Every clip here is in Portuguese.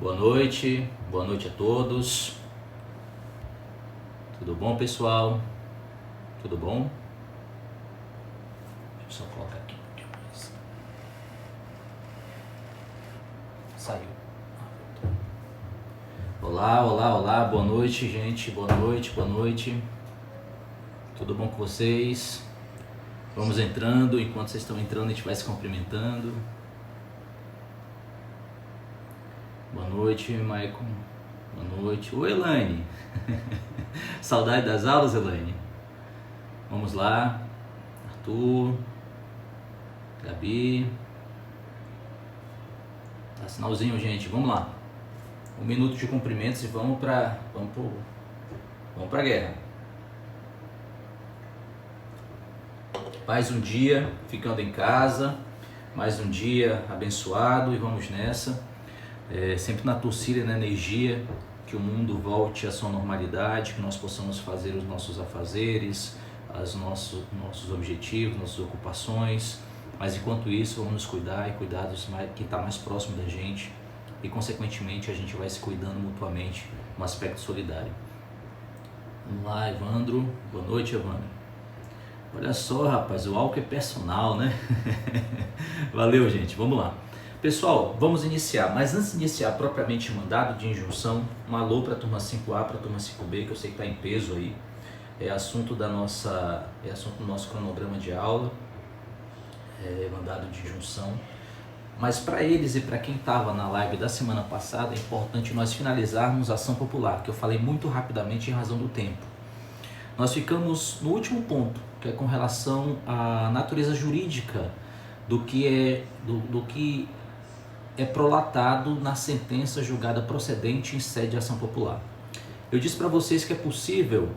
Boa noite a todos. Tudo bom, pessoal? Tudo bom? Deixa eu só colocar aqui. Saiu. Olá, boa noite, gente. Boa noite. Tudo bom com vocês? Vamos entrando, enquanto vocês estão entrando, a gente vai se cumprimentando. Boa noite, Maicon. Boa noite. Oi, Elaine. Saudade das aulas, Elaine? Vamos lá. Arthur. Gabi. Tá sinalzinho, gente. Vamos lá. 1 minuto de cumprimentos e vamos pra guerra. Mais um dia ficando em casa. Mais um dia abençoado e vamos nessa. Sempre na torcida e na energia que o mundo volte à sua normalidade, que nós possamos fazer os nossos afazeres, os nossos objetivos, nossas ocupações, mas enquanto isso vamos nos cuidar e cuidar dos que está mais próximo da gente e consequentemente a gente vai se cuidando mutuamente no aspecto solidário. Vamos lá, Evandro. Boa noite, Evandro. Olha só, rapaz, o álcool é personal, né? Valeu, gente. Vamos lá. Pessoal, vamos iniciar, mas antes de iniciar propriamente o mandado de injunção, um alô para a turma 5A, para a turma 5B, que eu sei que está em peso aí, é assunto do nosso cronograma de aula, mandado de injunção, mas para eles e para quem estava na live da semana passada, é importante nós finalizarmos a ação popular, que eu falei muito rapidamente em razão do tempo. Nós ficamos no último ponto, que é com relação à natureza jurídica do que é prolatado na sentença julgada procedente em sede de ação popular. Eu disse para vocês que é possível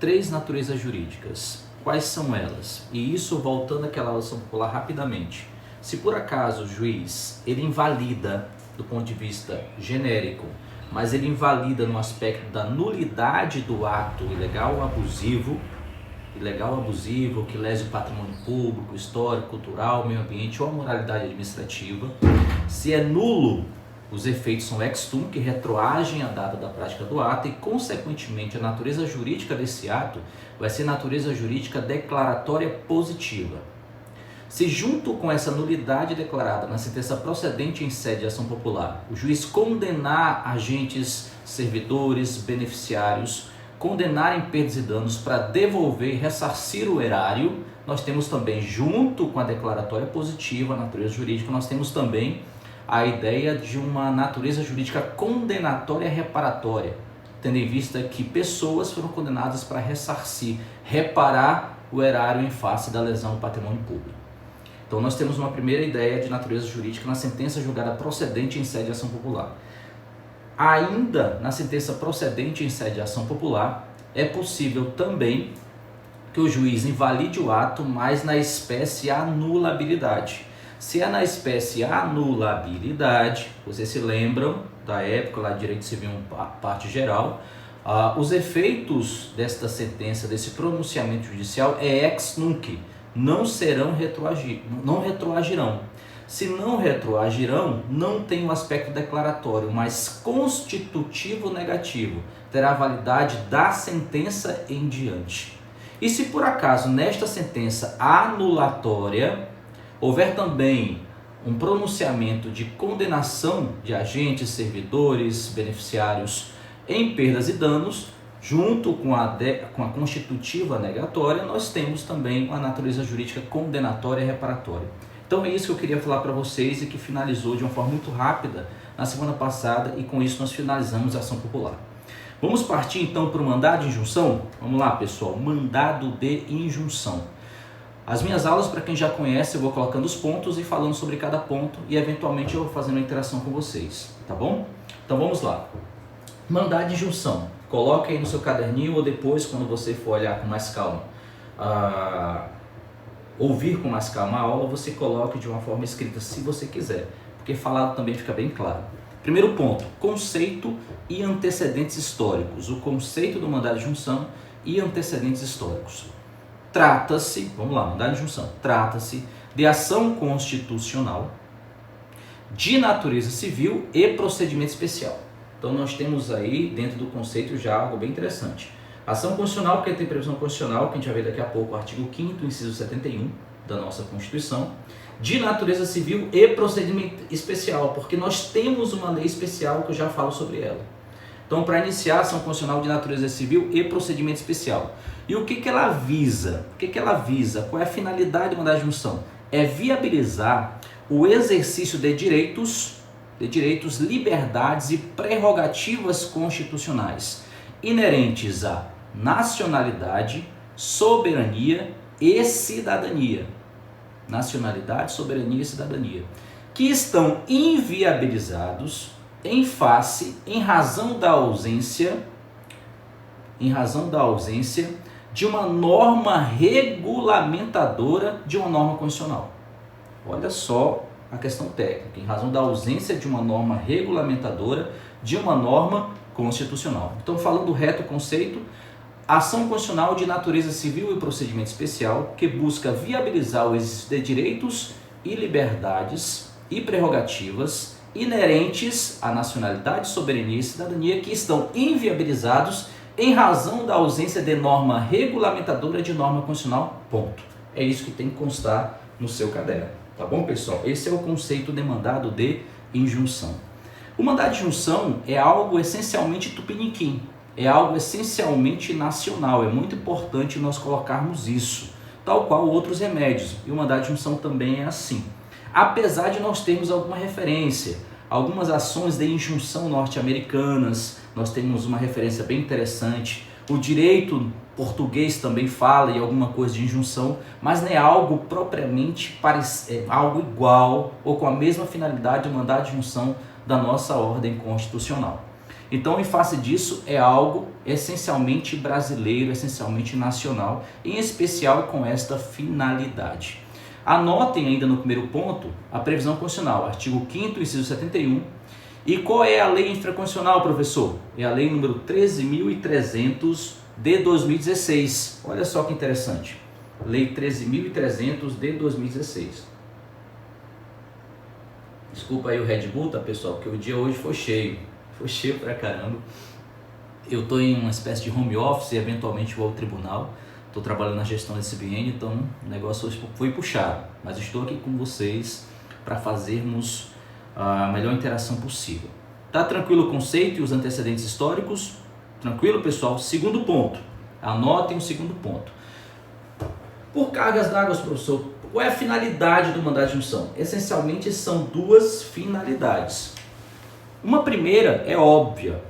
3 naturezas jurídicas. Quais são elas? E isso voltando àquela ação popular rapidamente. Se por acaso o juiz ele invalida do ponto de vista genérico, mas ele invalida no aspecto da nulidade do ato ilegal ou abusivo, que lese o patrimônio público, histórico, cultural, meio ambiente ou a moralidade administrativa. Se é nulo, os efeitos são ex tunc, que retroagem a data da prática do ato e, consequentemente, a natureza jurídica desse ato vai ser natureza jurídica declaratória positiva. Se junto com essa nulidade declarada na sentença procedente em sede de ação popular, o juiz condenar agentes, servidores, beneficiários, condenar em perdas e danos para devolver e ressarcir o erário, nós temos também, junto com a declaratória positiva, a natureza jurídica, nós temos também a ideia de uma natureza jurídica condenatória reparatória, tendo em vista que pessoas foram condenadas para ressarcir, reparar o erário em face da lesão ao patrimônio público. Então nós temos uma primeira ideia de natureza jurídica na sentença julgada procedente em sede de ação popular. Ainda na sentença procedente em sede de ação popular, é possível também que o juiz invalide o ato, mas na espécie anulabilidade. Se é na espécie anulabilidade, vocês se lembram da época lá de Direito Civil, parte geral, os efeitos desta sentença, desse pronunciamento judicial é ex nunc, não retroagirão. Se não retroagirão, não tem o aspecto declaratório, mas constitutivo negativo, terá validade da sentença em diante. E se por acaso nesta sentença anulatória houver também um pronunciamento de condenação de agentes, servidores, beneficiários em perdas e danos, junto com a constitutiva negatória, nós temos também uma natureza jurídica condenatória e reparatória. Então é isso que eu queria falar para vocês e que finalizou de uma forma muito rápida na semana passada, e com isso nós finalizamos a ação popular. Vamos partir então para o mandado de injunção? Vamos lá, pessoal, mandado de injunção. As minhas aulas, para quem já conhece, eu vou colocando os pontos e falando sobre cada ponto e eventualmente eu vou fazendo uma interação com vocês, tá bom? Então vamos lá. Mandado de injunção. Coloque aí no seu caderninho ou depois, quando você for olhar com mais calma, ouvir com mais calma a aula, você coloque de uma forma escrita se você quiser, porque falado também fica bem claro. Primeiro ponto, conceito e antecedentes históricos. O conceito do mandado de injunção e antecedentes históricos. Trata-se, vamos lá, mandado de injunção, trata-se de ação constitucional de natureza civil e procedimento especial. Então nós temos aí dentro do conceito já algo bem interessante. Ação constitucional, porque tem previsão constitucional, que a gente vai ver daqui a pouco, o artigo 5º, inciso 71 da nossa Constituição, de natureza civil e procedimento especial, porque nós temos uma lei especial que eu já falo sobre ela. Então, para iniciar, ação constitucional de natureza civil e procedimento especial. E o que ela visa? O que ela visa? Qual é a finalidade de mandado de junção? É viabilizar o exercício de direitos, liberdades e prerrogativas constitucionais inerentes à nacionalidade, soberania e cidadania. Nacionalidade, soberania e cidadania, que estão inviabilizados em razão da ausência de uma norma regulamentadora de uma norma constitucional. Olha só a questão técnica, em razão da ausência de uma norma regulamentadora de uma norma constitucional. Então, falando reto o conceito, ação constitucional de natureza civil e procedimento especial que busca viabilizar o exercício de direitos e liberdades e prerrogativas inerentes à nacionalidade, soberania e cidadania que estão inviabilizados em razão da ausência de norma regulamentadora de norma constitucional, ponto. É isso que tem que constar no seu caderno, tá bom, pessoal? Esse é o conceito de mandado de injunção. O mandado de injunção é algo essencialmente tupiniquim, é algo essencialmente nacional, é muito importante nós colocarmos isso, tal qual outros remédios, e o mandado de injunção também é assim. Apesar de nós termos alguma referência, algumas ações de injunção norte-americanas, nós temos uma referência bem interessante, o direito português também fala em alguma coisa de injunção, mas não é algo propriamente algo igual ou com a mesma finalidade do mandado de injunção da nossa ordem constitucional. Então, em face disso, é algo essencialmente brasileiro, essencialmente nacional, em especial com esta finalidade. Anotem ainda no primeiro ponto a previsão constitucional, artigo 5º, inciso 71. E qual é a lei infraconstitucional, professor? É a lei número 13.300 de 2016. Olha só que interessante. Lei 13.300 de 2016. Desculpa aí o Red Bull, tá, pessoal? Porque o dia hoje foi cheio. Foi cheio pra caramba. Eu estou em uma espécie de home office e eventualmente vou ao tribunal. Estou trabalhando na gestão desse biênio, então o negócio foi puxado. Mas estou aqui com vocês para fazermos a melhor interação possível. Tá tranquilo o conceito e os antecedentes históricos? Tranquilo, pessoal? Segundo ponto. Anotem o segundo ponto. Por cargas d'água, professor, qual é a finalidade do mandado de injunção? Essencialmente são duas finalidades. Uma primeira é óbvia,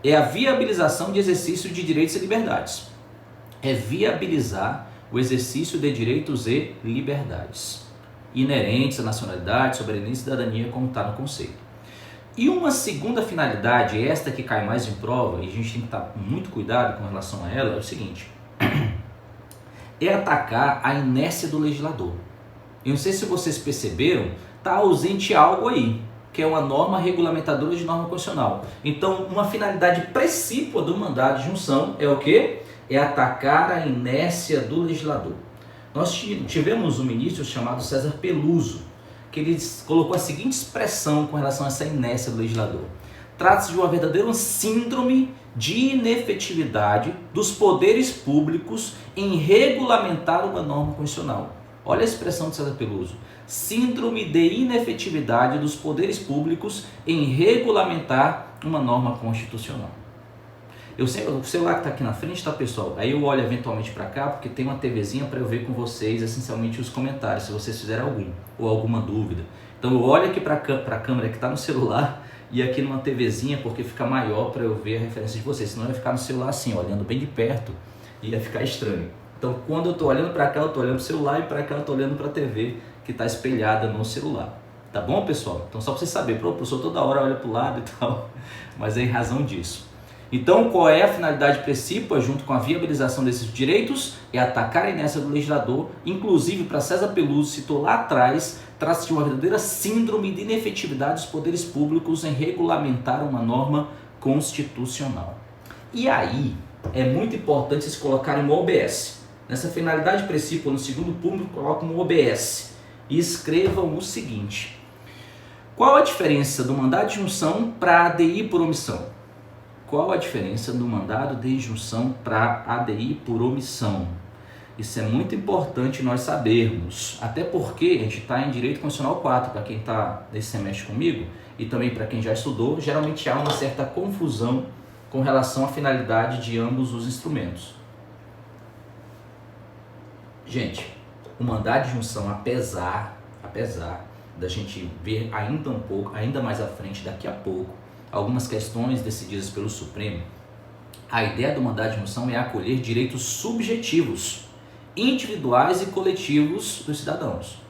é a viabilização de exercício de direitos e liberdades. É viabilizar o exercício de direitos e liberdades inerentes à nacionalidade, soberania e cidadania, como está no conceito. E uma segunda finalidade, esta que cai mais em prova, e a gente tem que estar muito cuidado com relação a ela, é o seguinte: é atacar a inércia do legislador. Eu não sei se vocês perceberam, está ausente algo aí, que é uma norma regulamentadora de norma constitucional. Então, uma finalidade precípua do mandado de injunção é o quê? É atacar a inércia do legislador. Nós tivemos um ministro chamado César Peluso, que ele colocou a seguinte expressão com relação a essa inércia do legislador: trata-se de uma verdadeira síndrome de inefetividade dos poderes públicos em regulamentar uma norma constitucional. Olha a expressão de César Peluso: síndrome de inefetividade dos poderes públicos em regulamentar uma norma constitucional. O celular que está aqui na frente, tá, pessoal? Aí eu olho eventualmente para cá, porque tem uma TVzinha para eu ver com vocês, essencialmente, os comentários, se vocês fizerem algum, ou alguma dúvida. Então eu olho aqui para a câmera que está no celular e aqui numa TVzinha, porque fica maior para eu ver a referência de vocês. Senão eu ia ficar no celular assim, olhando bem de perto, e ia ficar estranho. Então quando eu estou olhando para cá, eu estou olhando para o celular, e para cá eu estou olhando para a TV que está espelhada no celular. Tá bom, pessoal? Então só para vocês saberem, o professor toda hora olha para o lado e tal, mas é em razão disso. Então, qual é a finalidade precípua, junto com a viabilização desses direitos? É atacar a inércia do legislador, inclusive para César Peluso, citou lá atrás, trata-se de uma verdadeira síndrome de inefetividade dos poderes públicos em regulamentar uma norma constitucional. E aí, é muito importante vocês colocarem um OBS. Nessa finalidade precípua, no segundo público, colocam um OBS e escrevam o seguinte: Qual a diferença do mandado de junção para ADI por omissão? Qual a diferença do mandado de junção para ADI por omissão? Isso é muito importante nós sabermos, até porque a gente está em Direito Constitucional 4, para quem está nesse semestre comigo, e também para quem já estudou, geralmente há uma certa confusão com relação à finalidade de ambos os instrumentos. Gente, o mandado de junção, apesar da gente ver ainda mais à frente, daqui a pouco, algumas questões decididas pelo Supremo, a ideia do mandado de junção é acolher direitos subjetivos, individuais e coletivos dos cidadãos.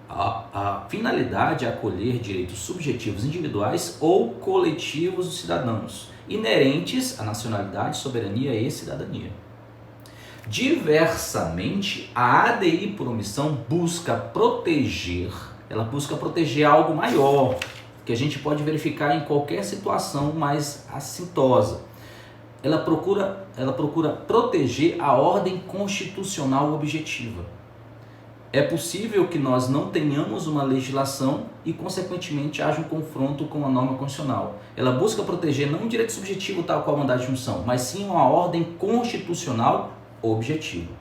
A finalidade é acolher direitos subjetivos, individuais ou coletivos dos cidadãos, inerentes à nacionalidade, soberania e cidadania. Diversamente, a ADI por omissão busca proteger algo maior, que a gente pode verificar em qualquer situação mais assintosa. Ela procura proteger a ordem constitucional objetiva. É possível que nós não tenhamos uma legislação e, consequentemente, haja um confronto com a norma constitucional. Ela busca proteger não um direito subjetivo tal qual o mandado de junção, mas sim uma ordem constitucional objetiva.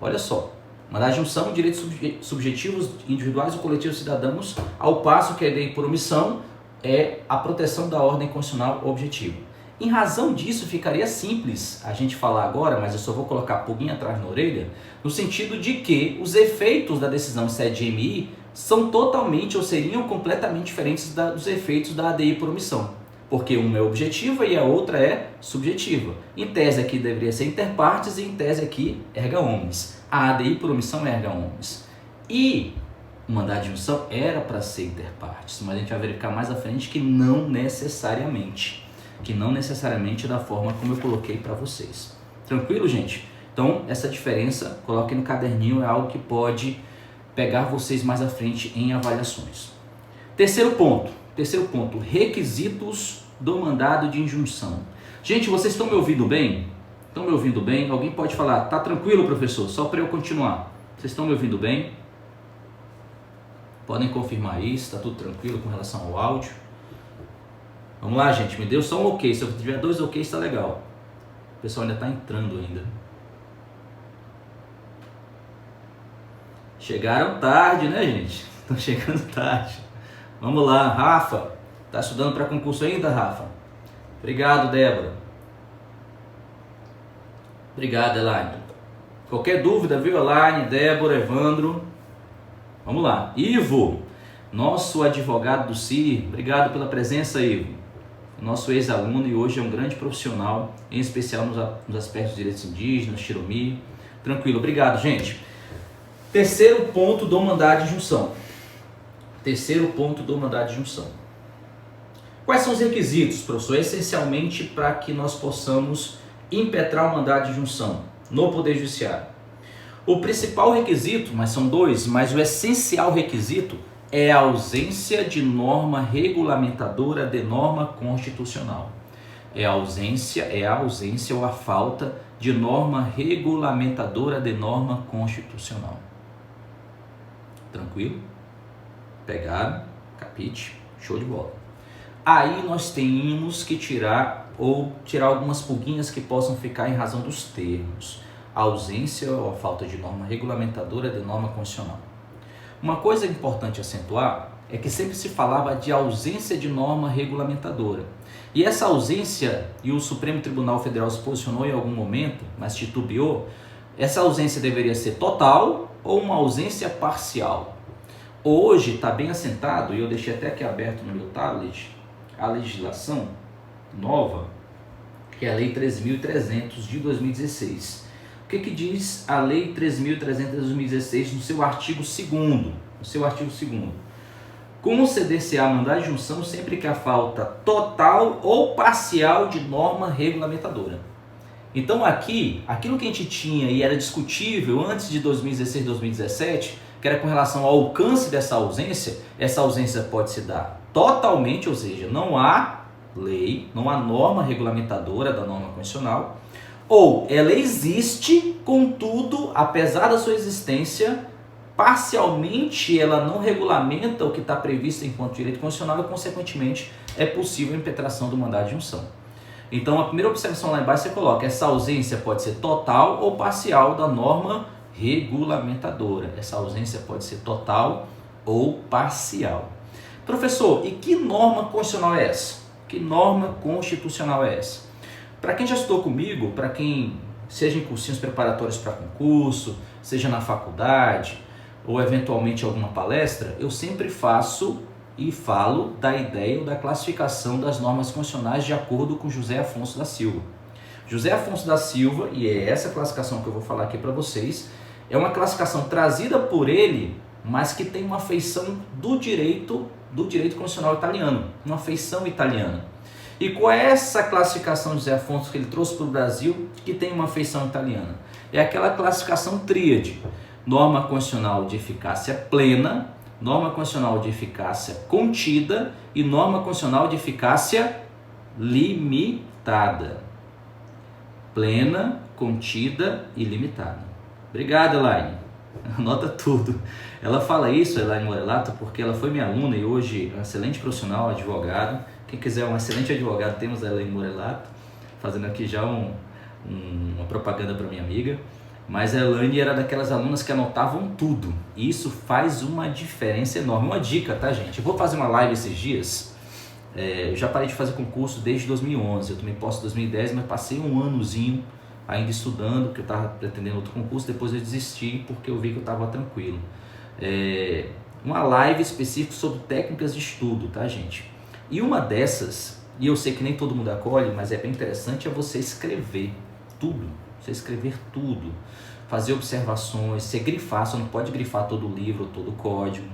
Olha só, mandado de junção, direitos subjetivos, individuais e coletivos cidadãos, ao passo que a ADI por omissão é a proteção da ordem constitucional objetiva. Em razão disso, ficaria simples a gente falar agora, mas eu só vou colocar pulguinha atrás na orelha, no sentido de que os efeitos da decisão 7GMI são totalmente ou seriam completamente diferentes dos efeitos da ADI por omissão. Porque uma é objetiva e a outra é subjetiva. Em tese aqui deveria ser inter partes e em tese aqui erga omnes. A ADI por omissão é erga omnes. E o mandado de junção era para ser inter partes, mas a gente vai verificar mais à frente que não necessariamente da forma como eu coloquei para vocês. Tranquilo, gente? Então, essa diferença, coloquem no caderninho, é algo que pode pegar vocês mais à frente em avaliações. Terceiro ponto, requisitos do mandado de injunção. Gente, vocês estão me ouvindo bem? Estão me ouvindo bem? Alguém pode falar, tá tranquilo, professor? Só para eu continuar. Vocês estão me ouvindo bem? Podem confirmar isso, está tudo tranquilo com relação ao áudio? Vamos lá, gente, me deu só um ok. Se eu tiver 2 ok, está legal. O pessoal ainda está entrando ainda. Chegaram tarde, né, gente? Estão chegando tarde. Vamos lá, Rafa. Está estudando para concurso ainda, Rafa? Obrigado, Débora. Obrigado, Elaine. Qualquer dúvida, viu, Elaine, Débora, Evandro? Vamos lá. Ivo, nosso advogado do CIR. Obrigado pela presença, Ivo. Nosso ex-aluno e hoje é um grande profissional, em especial nos aspectos de direitos indígenas, Xiromi. Tranquilo, obrigado, gente. Terceiro ponto do mandado de junção. Quais são os requisitos, professor? Essencialmente para que nós possamos impetrar o mandado de junção no Poder Judiciário. O principal requisito, mas são 2, mas o essencial requisito é a ausência de norma regulamentadora de norma constitucional. É a ausência ou a falta de norma regulamentadora de norma constitucional. Tranquilo? Pegaram? Capite? Show de bola. Aí nós temos que tirar algumas pulguinhas que possam ficar em razão dos termos. A ausência ou a falta de norma regulamentadora de norma constitucional. Uma coisa importante acentuar é que sempre se falava de ausência de norma regulamentadora. E essa ausência, e o Supremo Tribunal Federal se posicionou em algum momento, mas titubeou, essa ausência deveria ser total ou uma ausência parcial. Hoje está bem assentado, e eu deixei até aqui aberto no meu tablet, a legislação nova, que é a Lei 13.300 de 2016. O que diz a Lei 13.300 de 2016 no seu artigo 2º? Conceder-se-á mandado de junção sempre que a falta total ou parcial de norma regulamentadora. Então aqui, aquilo que a gente tinha e era discutível antes de 2016, 2017, que era com relação ao alcance dessa ausência, essa ausência pode se dar totalmente, ou seja, não há lei, não há norma regulamentadora da norma constitucional, ou ela existe, contudo, apesar da sua existência, parcialmente ela não regulamenta o que está previsto enquanto direito constitucional e, consequentemente, é possível a impetração do mandado de junção. Então, a primeira observação lá embaixo você coloca, essa ausência pode ser total ou parcial da norma regulamentadora. Essa ausência pode ser total ou parcial. Professor, e que norma constitucional é essa? Que norma constitucional é essa? Para quem já estudou comigo, para quem seja em cursinhos preparatórios para concurso, seja na faculdade ou eventualmente alguma palestra, eu sempre faço e falo da ideia ou da classificação das normas constitucionais de acordo com José Afonso da Silva. José Afonso da Silva, e é essa classificação que eu vou falar aqui para vocês, é uma classificação trazida por ele, mas que tem uma feição do direito constitucional italiano, uma feição italiana. E qual é essa classificação de José Afonso que ele trouxe para o Brasil que tem uma feição italiana? É aquela classificação tríade: norma constitucional de eficácia plena, norma constitucional de eficácia contida e norma constitucional de eficácia limitada. Plena, contida e limitada. Obrigado, Elaine. Anota tudo. Ela fala isso, Elaine Morelato, porque ela foi minha aluna e hoje é um excelente profissional, advogado. Quem quiser um excelente advogado, temos a Elaine Morelato, fazendo aqui já uma propaganda para minha amiga. Mas a Elaine era daquelas alunas que anotavam tudo. E isso faz uma diferença enorme. Uma dica, tá, gente? Eu vou fazer uma live esses dias. Eu já parei de fazer concurso desde 2011. Eu tomei posse em 2010, mas passei um anozinho ainda estudando, porque eu estava pretendendo outro concurso. Depois eu desisti porque eu vi que eu estava tranquilo. Uma live específica sobre técnicas de estudo, tá, gente? E uma dessas, e eu sei que nem todo mundo acolhe, mas é bem interessante, é você escrever tudo. Você escrever tudo, fazer observações, você grifar, você não pode grifar todo o livro, todo o código,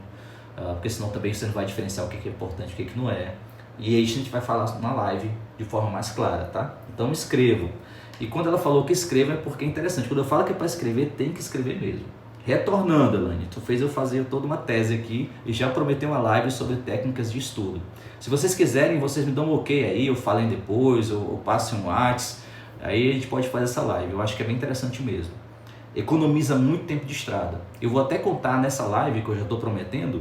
porque senão também você não vai diferenciar o que é importante e o que não é. E aí a gente vai falar na live de forma mais clara, tá? Então escrevam. E quando ela falou que escreva é porque é interessante. Quando eu falo que é para escrever, tem que escrever mesmo. Retornando, Elaine, tu fez eu fazer toda uma tese aqui e já prometeu uma live sobre técnicas de estudo. Se vocês quiserem, vocês me dão um ok aí, ou falem depois, ou passem um WhatsApp. Aí a gente pode fazer essa live, eu acho que é bem interessante mesmo. Economiza muito tempo de estrada. Eu vou até contar nessa live, que eu já estou prometendo,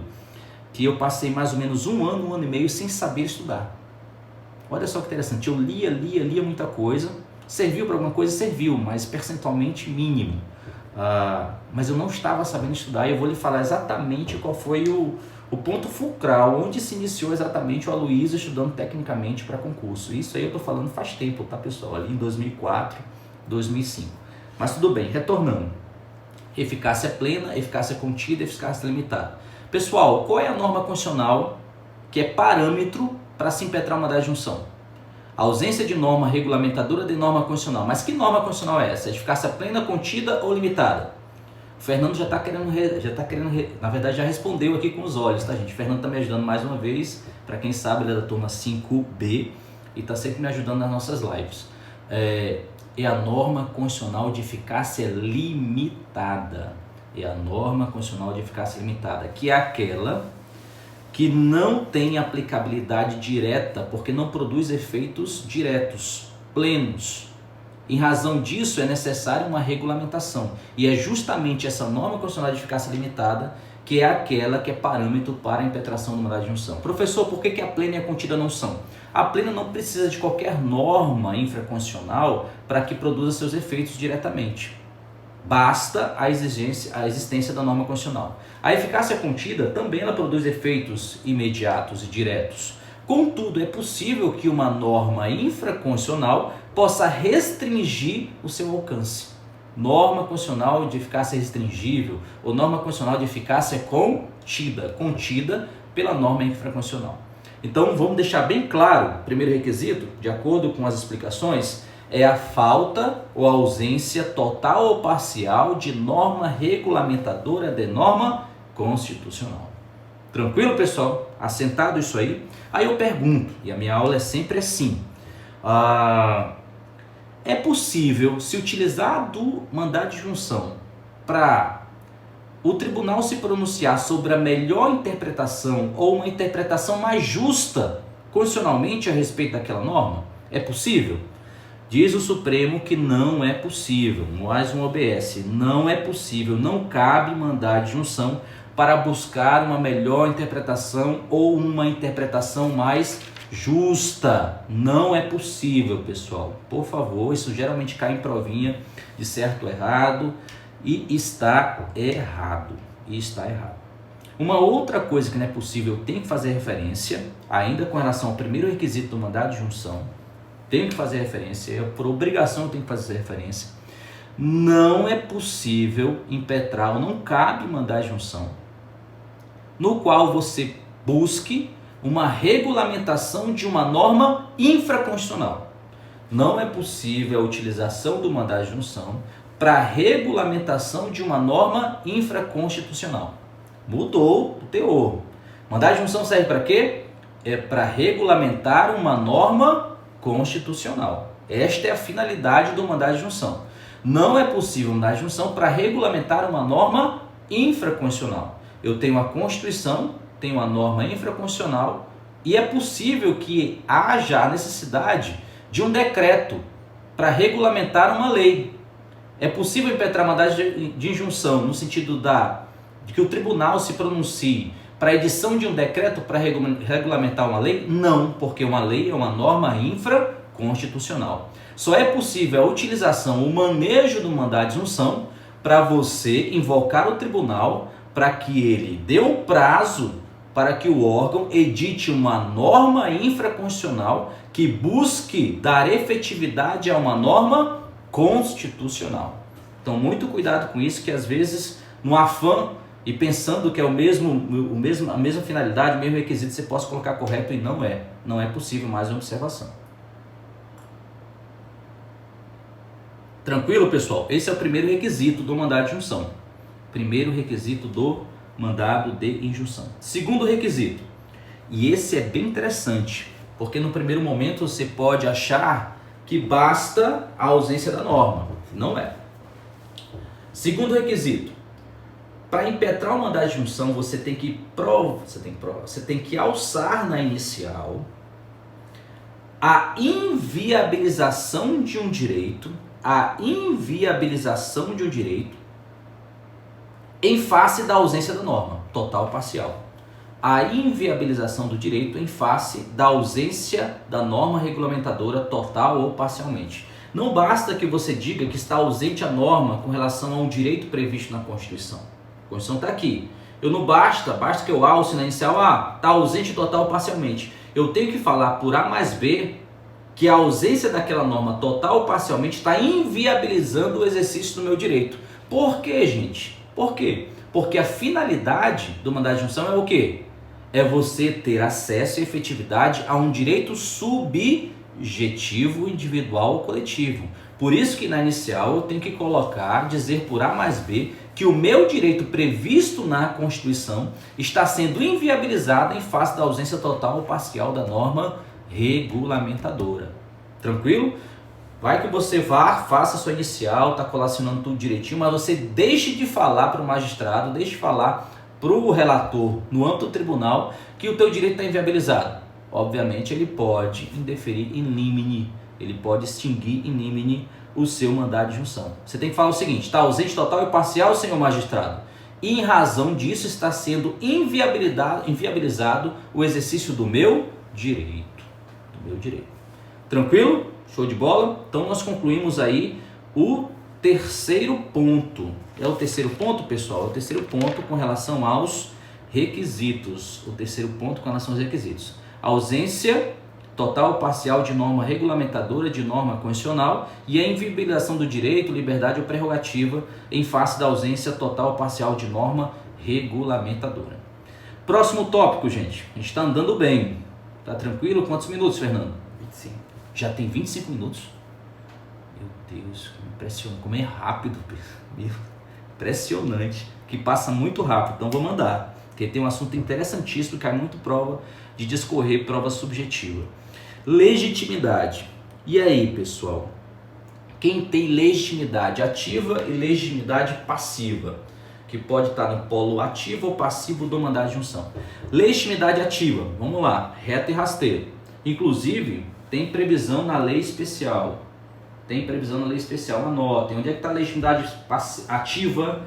que eu passei mais ou menos um ano e meio sem saber estudar. Olha só que interessante, eu lia muita coisa, serviu para alguma coisa? Serviu, mas percentualmente mínimo. Mas eu não estava sabendo estudar e eu vou lhe falar exatamente qual foi o ponto fulcral, onde se iniciou exatamente o Aloysio estudando tecnicamente para concurso. Isso aí eu estou falando faz tempo, tá, pessoal? Ali em 2004, 2005. Mas tudo bem, retornando. Eficácia plena, eficácia contida, eficácia limitada. Pessoal, qual é a norma constitucional que é parâmetro para se impetrar uma mandado de junção? A ausência de norma regulamentadora de norma constitucional. Mas que norma constitucional é essa? Eficácia plena, contida ou limitada? O Fernando já está querendo, na verdade já respondeu aqui com os olhos, tá, gente? O Fernando está me ajudando mais uma vez, para quem sabe ele é da turma 5B e está sempre me ajudando nas nossas lives. É a norma constitucional de eficácia limitada. É a norma constitucional de eficácia limitada, que é aquela que não tem aplicabilidade direta, porque não produz efeitos diretos, plenos. Em razão disso, é necessária uma regulamentação. E é justamente essa norma constitucional de eficácia limitada que é aquela que é parâmetro para a impetração do mandado de junção. Professor, por que a plena e a contida não são? A plena não precisa de qualquer norma infraconstitucional para que produza seus efeitos diretamente. Basta a existência da norma constitucional. A eficácia contida também ela produz efeitos imediatos e diretos. Contudo, é possível que uma norma infraconstitucional possa restringir o seu alcance. Norma constitucional de eficácia restringível ou norma constitucional de eficácia contida pela norma infraconstitucional. Então, vamos deixar bem claro, primeiro requisito, de acordo com as explicações, é a falta ou ausência total ou parcial de norma regulamentadora de norma constitucional. Tranquilo, pessoal? Assentado isso aí? Aí eu pergunto, e a minha aula é sempre assim, é possível se utilizar do mandado de junção para o tribunal se pronunciar sobre a melhor interpretação ou uma interpretação mais justa constitucionalmente a respeito daquela norma? É possível? Diz o Supremo que não é possível, mais um OBS, não é possível, não cabe mandar de junção para buscar uma melhor interpretação ou uma interpretação mais justa. Não é possível, pessoal. Por favor, isso geralmente cai em provinha de certo ou errado e está errado. Uma outra coisa que não é possível, eu tenho que fazer referência, ainda com relação ao primeiro requisito do mandado de junção, tenho que fazer referência, por obrigação eu tenho que fazer referência. Não é possível impetrar, não cabe mandar junção, no qual você busque uma regulamentação de uma norma infraconstitucional. Não é possível a utilização do mandado de junção para regulamentação de uma norma infraconstitucional. Mudou o teor. Mandado de junção serve para quê? É para regulamentar uma norma constitucional. Esta é a finalidade do mandado de junção. Não é possível mandado de junção para regulamentar uma norma infraconstitucional. Eu tenho a Constituição, tenho a norma infraconstitucional e é possível que haja a necessidade de um decreto para regulamentar uma lei. É possível impetrar mandado de injunção no sentido de que o tribunal se pronuncie para a edição de um decreto para regulamentar uma lei? Não, porque uma lei é uma norma infraconstitucional. Só é possível a utilização, o manejo do mandado de injunção para você invocar o tribunal para que ele dê um prazo para que o órgão edite uma norma infraconstitucional que busque dar efetividade a uma norma constitucional. Então, muito cuidado com isso, que às vezes, no afã e pensando que é a mesma finalidade, o mesmo requisito, você possa colocar correto e não é. Não é possível, mais uma observação. Tranquilo, pessoal? Esse é o primeiro requisito do mandado de injunção. Primeiro requisito do mandado de injunção. Segundo requisito, e esse é bem interessante, porque no primeiro momento você pode achar que basta a ausência da norma. Não é. Segundo requisito, para impetrar o mandado de injunção, você tem que alçar na inicial a inviabilização de um direito, em face da ausência da norma, total ou parcial. A inviabilização do direito em face da ausência da norma regulamentadora, total ou parcialmente. Não basta que você diga que está ausente a norma com relação a um direito previsto na Constituição. A Constituição está aqui. Basta que eu alce na inicial, está ausente total ou parcialmente. Eu tenho que falar por A mais B que a ausência daquela norma total ou parcialmente está inviabilizando o exercício do meu direito. Por quê, gente? Por quê? Porque a finalidade do mandado de injunção é o quê? É você ter acesso e efetividade a um direito subjetivo, individual ou coletivo. Por isso que na inicial eu tenho que dizer por A mais B, que o meu direito previsto na Constituição está sendo inviabilizado em face da ausência total ou parcial da norma regulamentadora. Tranquilo? Vai que você faça a sua inicial, está colacionando tudo direitinho, mas você deixe de falar para o magistrado, deixe de falar para o relator no âmbito do tribunal que o teu direito está inviabilizado. Obviamente ele pode indeferir in limine, ele pode extinguir in limine o seu mandado de injunção. Você tem que falar o seguinte: está ausente total e parcial, senhor magistrado, e em razão disso está sendo inviabilizado o exercício do meu direito. Tranquilo? Show de bola? Então nós concluímos aí o terceiro ponto. É o terceiro ponto, pessoal? É o terceiro ponto com relação aos requisitos. Ausência total ou parcial de norma regulamentadora, de norma constitucional, e a inviabilização do direito, liberdade ou prerrogativa em face da ausência total ou parcial de norma regulamentadora. Próximo tópico, gente. A gente está andando bem. Tá tranquilo? Quantos minutos, Fernando? 25. Já tem 25 minutos? Meu Deus, impressionante. Como é rápido. Impressionante. Que passa muito rápido. Então vou mandar. Porque tem um assunto interessantíssimo que cai muito prova de discorrer, prova subjetiva. Legitimidade. E aí, pessoal? Quem tem legitimidade ativa e legitimidade passiva? Que pode estar no polo ativo ou passivo do mandado de injunção. Legitimidade ativa. Vamos lá. Reto e rasteiro. Inclusive, tem previsão na lei especial tem previsão na lei especial, anotem. Onde é que está a legitimidade ativa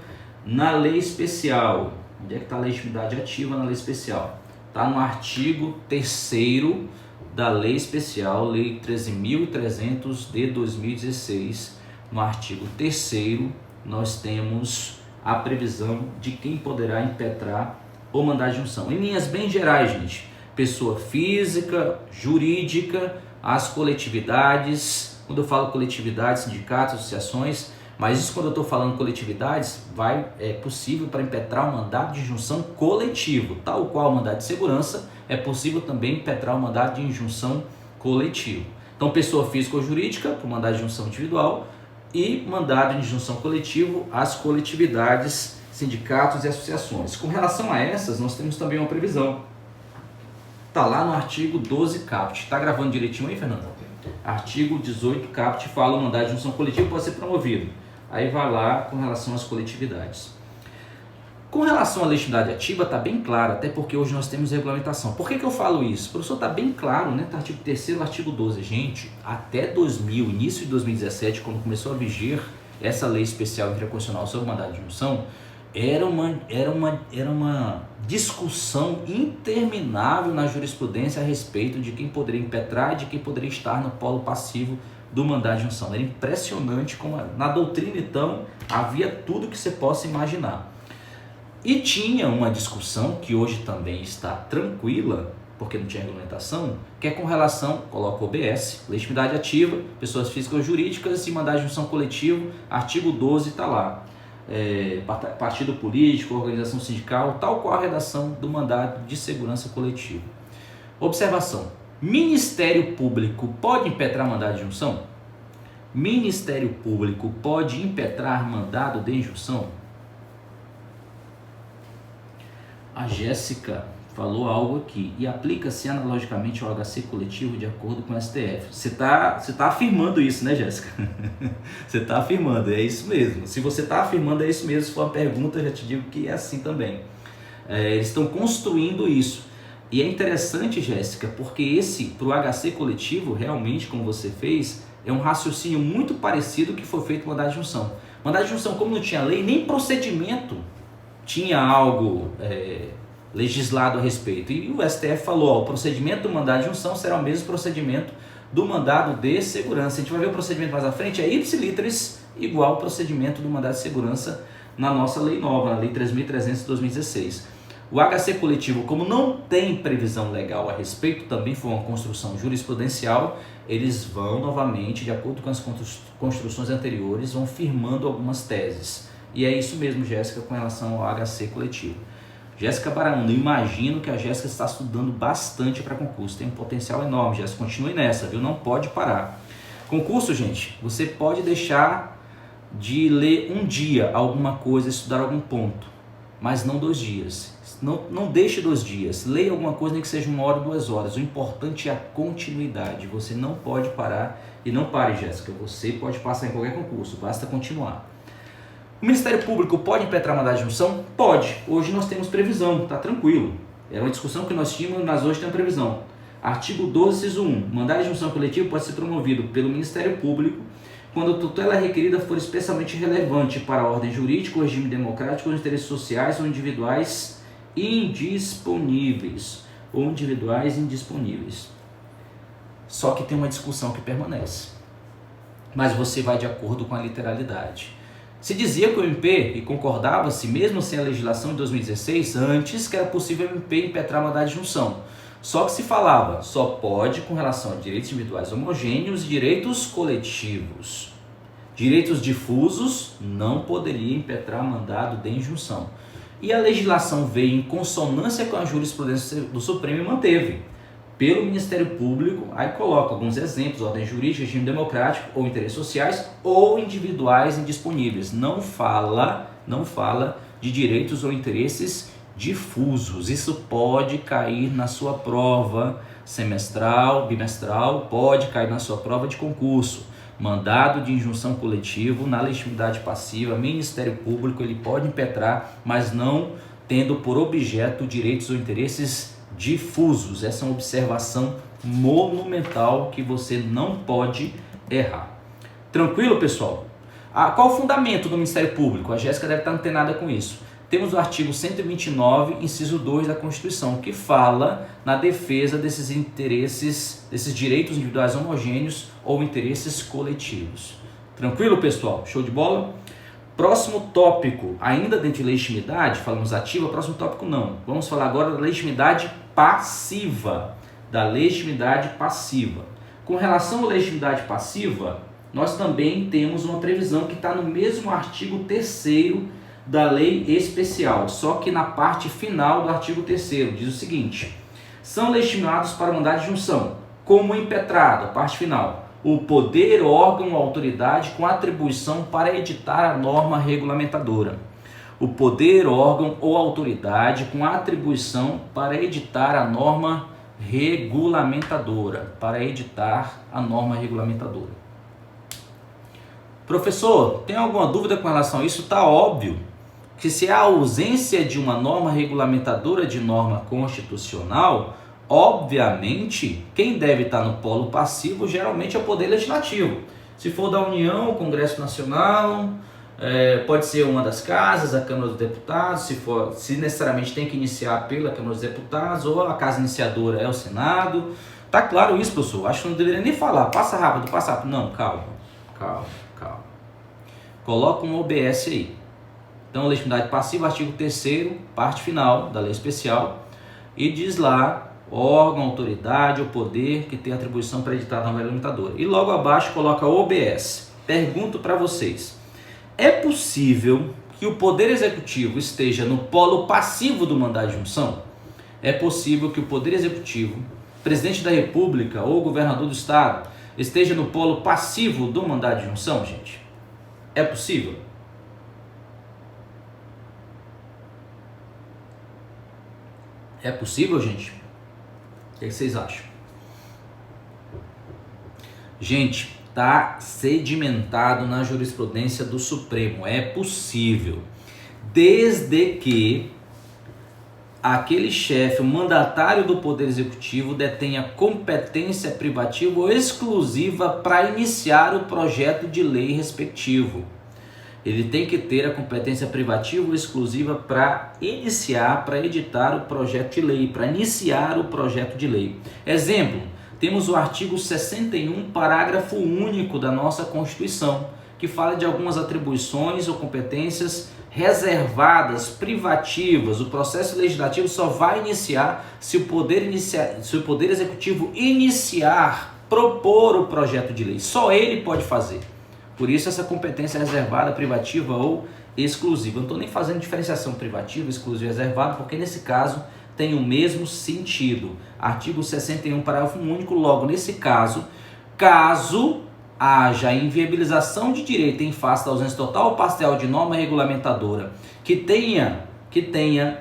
na lei especial? Onde é que está a legitimidade ativa na lei especial? Está no artigo 3º da lei especial, lei 13.300 de 2016. No artigo 3º nós temos a previsão de quem poderá impetrar ou mandar de junção. Em linhas bem gerais, gente, pessoa física, jurídica, as coletividades. Quando eu falo coletividades, sindicatos, associações, mas isso quando eu estou falando coletividades, é possível para impetrar um mandado de injunção coletivo, tal qual o mandado de segurança, é possível também impetrar um mandado de injunção coletivo. Então, pessoa física ou jurídica, para o mandado de injunção individual, e mandado de injunção coletivo às coletividades, sindicatos e associações. Com relação a essas, nós temos também uma previsão. Está lá no artigo 12 caput. Está gravando direitinho aí, Fernando? Artigo 18 caput fala o mandado de injunção coletivo pode ser promovido. Aí vai lá com relação às coletividades. Com relação à legitimidade ativa, está bem claro, até porque hoje nós temos regulamentação. Por que eu falo isso? Professor, está bem claro, né? Tá artigo 3º, artigo 12. Gente, até 2000, início de 2017, quando começou a vigir essa lei especial infraconstitucional sobre o mandado de injunção, era uma discussão interminável na jurisprudência a respeito de quem poderia impetrar e de quem poderia estar no polo passivo do mandado de injunção. Era impressionante como na doutrina, então, havia tudo que você possa imaginar. E tinha uma discussão que hoje também está tranquila, porque não tinha regulamentação, que é com relação, coloca o OBS, legitimidade ativa, pessoas físicas ou jurídicas e mandado de injunção coletivo, artigo 12 está lá. Partido político, organização sindical, tal qual a redação do mandado de segurança coletivo. Observação: Ministério Público pode impetrar mandado de injunção? Ministério Público pode impetrar mandado de injunção? A Jéssica falou algo aqui, e aplica-se analogicamente ao HC coletivo de acordo com o STF. Você tá afirmando isso, né, Jéssica? Você está afirmando, é isso mesmo. Se você está afirmando, é isso mesmo. Se for uma pergunta, eu já te digo que é assim também. Eles estão construindo isso. E é interessante, Jéssica, porque para o HC coletivo, realmente, como você fez, é um raciocínio muito parecido que foi feito no mandado de injunção. Mandado de injunção, como não tinha lei, nem procedimento tinha algo legislado a respeito. E o STF falou, o procedimento do mandado de injunção será o mesmo procedimento do mandado de segurança. A gente vai ver o procedimento mais à frente, é ipsiliteris igual ao procedimento do mandado de segurança na nossa lei nova, na lei 3.300 de 2016. O HC coletivo, como não tem previsão legal a respeito, também foi uma construção jurisprudencial, eles vão novamente, de acordo com as construções anteriores, vão firmando algumas teses. E é isso mesmo, Jéssica, com relação ao HC coletivo. Jéssica Barão, eu imagino que a Jéssica está estudando bastante para concurso. Tem um potencial enorme, Jéssica. Continue nessa, viu? Não pode parar. Concurso, gente, você pode deixar de ler um dia alguma coisa, estudar algum ponto, mas não 2 dias. Não deixe 2 dias. Leia alguma coisa, nem que seja 1 hora, 2 horas. O importante é a continuidade. Você não pode parar. E não pare, Jéssica. Você pode passar em qualquer concurso. Basta continuar. O Ministério Público pode impetrar mandado de injunção? Pode. Hoje nós temos previsão, está tranquilo. Era uma discussão que nós tínhamos, mas hoje tem previsão. Artigo 12, inciso 1. Mandado de injunção coletivo pode ser promovido pelo Ministério Público quando a tutela requerida for especialmente relevante para a ordem jurídica, o regime democrático, os interesses sociais ou individuais indisponíveis. Só que tem uma discussão que permanece. Mas você vai de acordo com a literalidade. Se dizia que o MP, e concordava-se, mesmo sem a legislação de 2016, antes que era possível o MP impetrar mandado de injunção. Só que se falava, só pode com relação a direitos individuais homogêneos e direitos coletivos. Direitos difusos não poderia impetrar mandado de injunção. E a legislação veio em consonância com a jurisprudência do Supremo e manteve. Pelo Ministério Público, aí coloca alguns exemplos, ordem jurídica, regime democrático, ou interesses sociais, ou individuais indisponíveis. Não fala de direitos ou interesses difusos. Isso pode cair na sua prova semestral, bimestral, pode cair na sua prova de concurso. Mandado de injunção coletivo, na legitimidade passiva, Ministério Público, ele pode impetrar, mas não tendo por objeto direitos ou interesses difusos. Essa é uma observação monumental que você não pode errar. Tranquilo, pessoal? Qual o fundamento do Ministério Público? A Jéssica deve estar antenada com isso. Temos o artigo 129, inciso 2 da Constituição, que fala na defesa desses interesses, desses direitos individuais homogêneos ou interesses coletivos. Tranquilo, pessoal? Show de bola? Próximo tópico, ainda dentro de legitimidade, falamos ativa, próximo tópico não. Vamos falar agora da legitimidade passiva. Da legitimidade passiva. Com relação à legitimidade passiva, nós também temos uma previsão que está no mesmo artigo 3º da lei especial, só que na parte final do artigo 3º, diz o seguinte: são legitimados para mandado de junção, como impetrado, parte final, o poder, órgão ou autoridade com atribuição para editar a norma regulamentadora. O poder, órgão ou autoridade com atribuição para editar a norma regulamentadora. Para editar a norma regulamentadora. Professor, tem alguma dúvida com relação a isso? Está óbvio que se há ausência de uma norma regulamentadora de norma constitucional, obviamente, quem deve estar no polo passivo geralmente é o Poder Legislativo. Se for da União, o Congresso Nacional, pode ser uma das casas, a Câmara dos Deputados, se necessariamente tem que iniciar pela Câmara dos Deputados, ou a casa iniciadora é o Senado. Tá claro isso, professor? Acho que não deveria nem falar. Passa rápido, passa rápido. Não, calma. Coloca um OBS aí. Então, legitimidade passiva, artigo 3º, parte final da lei especial, e diz lá, órgão, autoridade ou poder que tem atribuição para editar a norma regulamentadora. E logo abaixo coloca OBS. Pergunto para vocês, é possível que o Poder Executivo esteja no polo passivo do mandado de junção? É possível que o Poder Executivo, Presidente da República ou Governador do Estado, esteja no polo passivo do mandado de junção, gente? É possível? É possível, gente? O que vocês acham? Gente, está sedimentado na jurisprudência do Supremo. É possível. Desde que aquele chefe, o mandatário do Poder Executivo, detenha competência privativa ou exclusiva para iniciar o projeto de lei respectivo. Ele tem que ter a competência privativa ou exclusiva para iniciar, para editar o projeto de lei, para iniciar o projeto de lei. Exemplo, temos o artigo 61, parágrafo único da nossa Constituição, que fala de algumas atribuições ou competências reservadas, privativas. O processo legislativo só vai iniciar se o Poder Executivo iniciar, propor o projeto de lei. Só ele pode fazer. Por isso essa competência reservada, privativa ou exclusiva. Eu não estou nem fazendo diferenciação privativa, exclusiva e reservada, porque nesse caso tem o mesmo sentido. Artigo 61, parágrafo único, logo nesse caso, caso haja inviabilização de direito em face da ausência total ou parcial de norma regulamentadora que tenha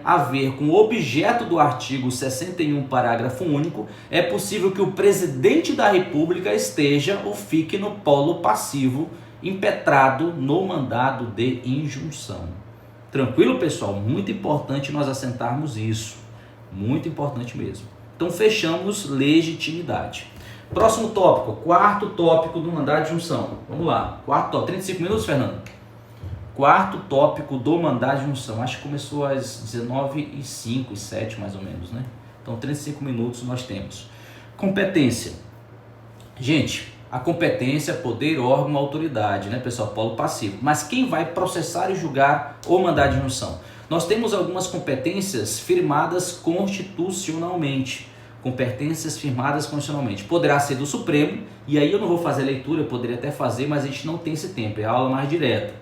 a ver com o objeto do artigo 61, parágrafo único, é possível que o presidente da República esteja ou fique no polo passivo, impetrado no mandado de injunção. Tranquilo, pessoal? Muito importante nós assentarmos isso. Muito importante mesmo. Então, fechamos legitimidade. Próximo tópico, quarto tópico do mandado de junção. Vamos lá. Quarto tópico. 35 minutos, Fernando? Quarto tópico do mandado de junção. Acho que começou às 19h05, 7 mais ou menos, né? Então, 35 minutos nós temos. Competência. Gente, a competência, poder, órgão, autoridade, né, pessoal? Polo passivo. Mas quem vai processar e julgar o mandado de junção? Nós temos algumas competências firmadas constitucionalmente. Competências firmadas constitucionalmente. Poderá ser do Supremo, e aí eu não vou fazer leitura, eu poderia até fazer, mas a gente não tem esse tempo, é a aula mais direta.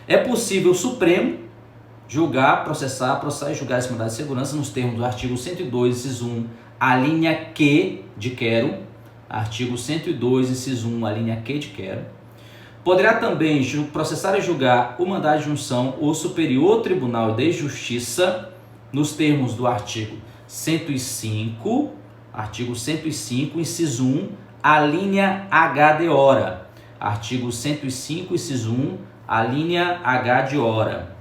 É possível o Supremo julgar, processar e julgar esse mandado de segurança nos termos do artigo 102, inciso 1, a linha Q de quero. Artigo 102, inciso 1, a linha Q de quero. Poderá também processar e julgar o mandado de junção o Superior Tribunal de Justiça nos termos do artigo 105, inciso 1, a linha H de hora. Artigo 105, inciso 1, a linha H de hora.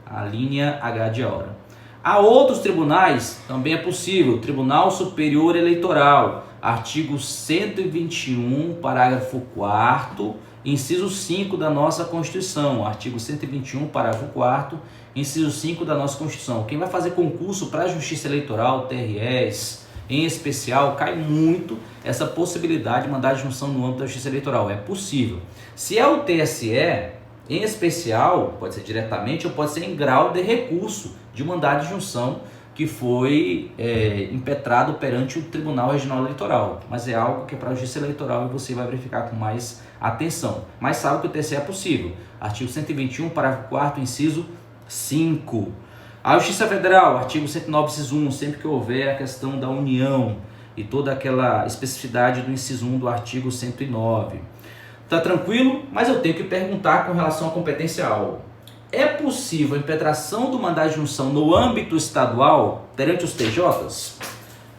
A linha H de hora. Há outros tribunais, também é possível. Tribunal Superior Eleitoral. Artigo 121, parágrafo 4º, inciso 5 da nossa Constituição, artigo 121, parágrafo 4º, inciso 5 da nossa Constituição. Quem vai fazer concurso para a Justiça Eleitoral, TREs, em especial, cai muito essa possibilidade de mandado de junção no âmbito da Justiça Eleitoral. É possível. Se é o TSE, em especial, pode ser diretamente ou pode ser em grau de recurso de mandado de junção que foi impetrado perante o Tribunal Regional Eleitoral. Mas é algo que é para a Justiça Eleitoral e você vai verificar com mais atenção. Mas sabe que o TSE é possível. Artigo 121, parágrafo 4º, inciso 5. A Justiça Federal, artigo 109, inciso 1, sempre que houver a questão da união e toda aquela especificidade do inciso 1 do artigo 109. Tá tranquilo? Mas eu tenho que perguntar com relação à competencial. É possível a impetração do mandado de junção no âmbito estadual perante os TJs?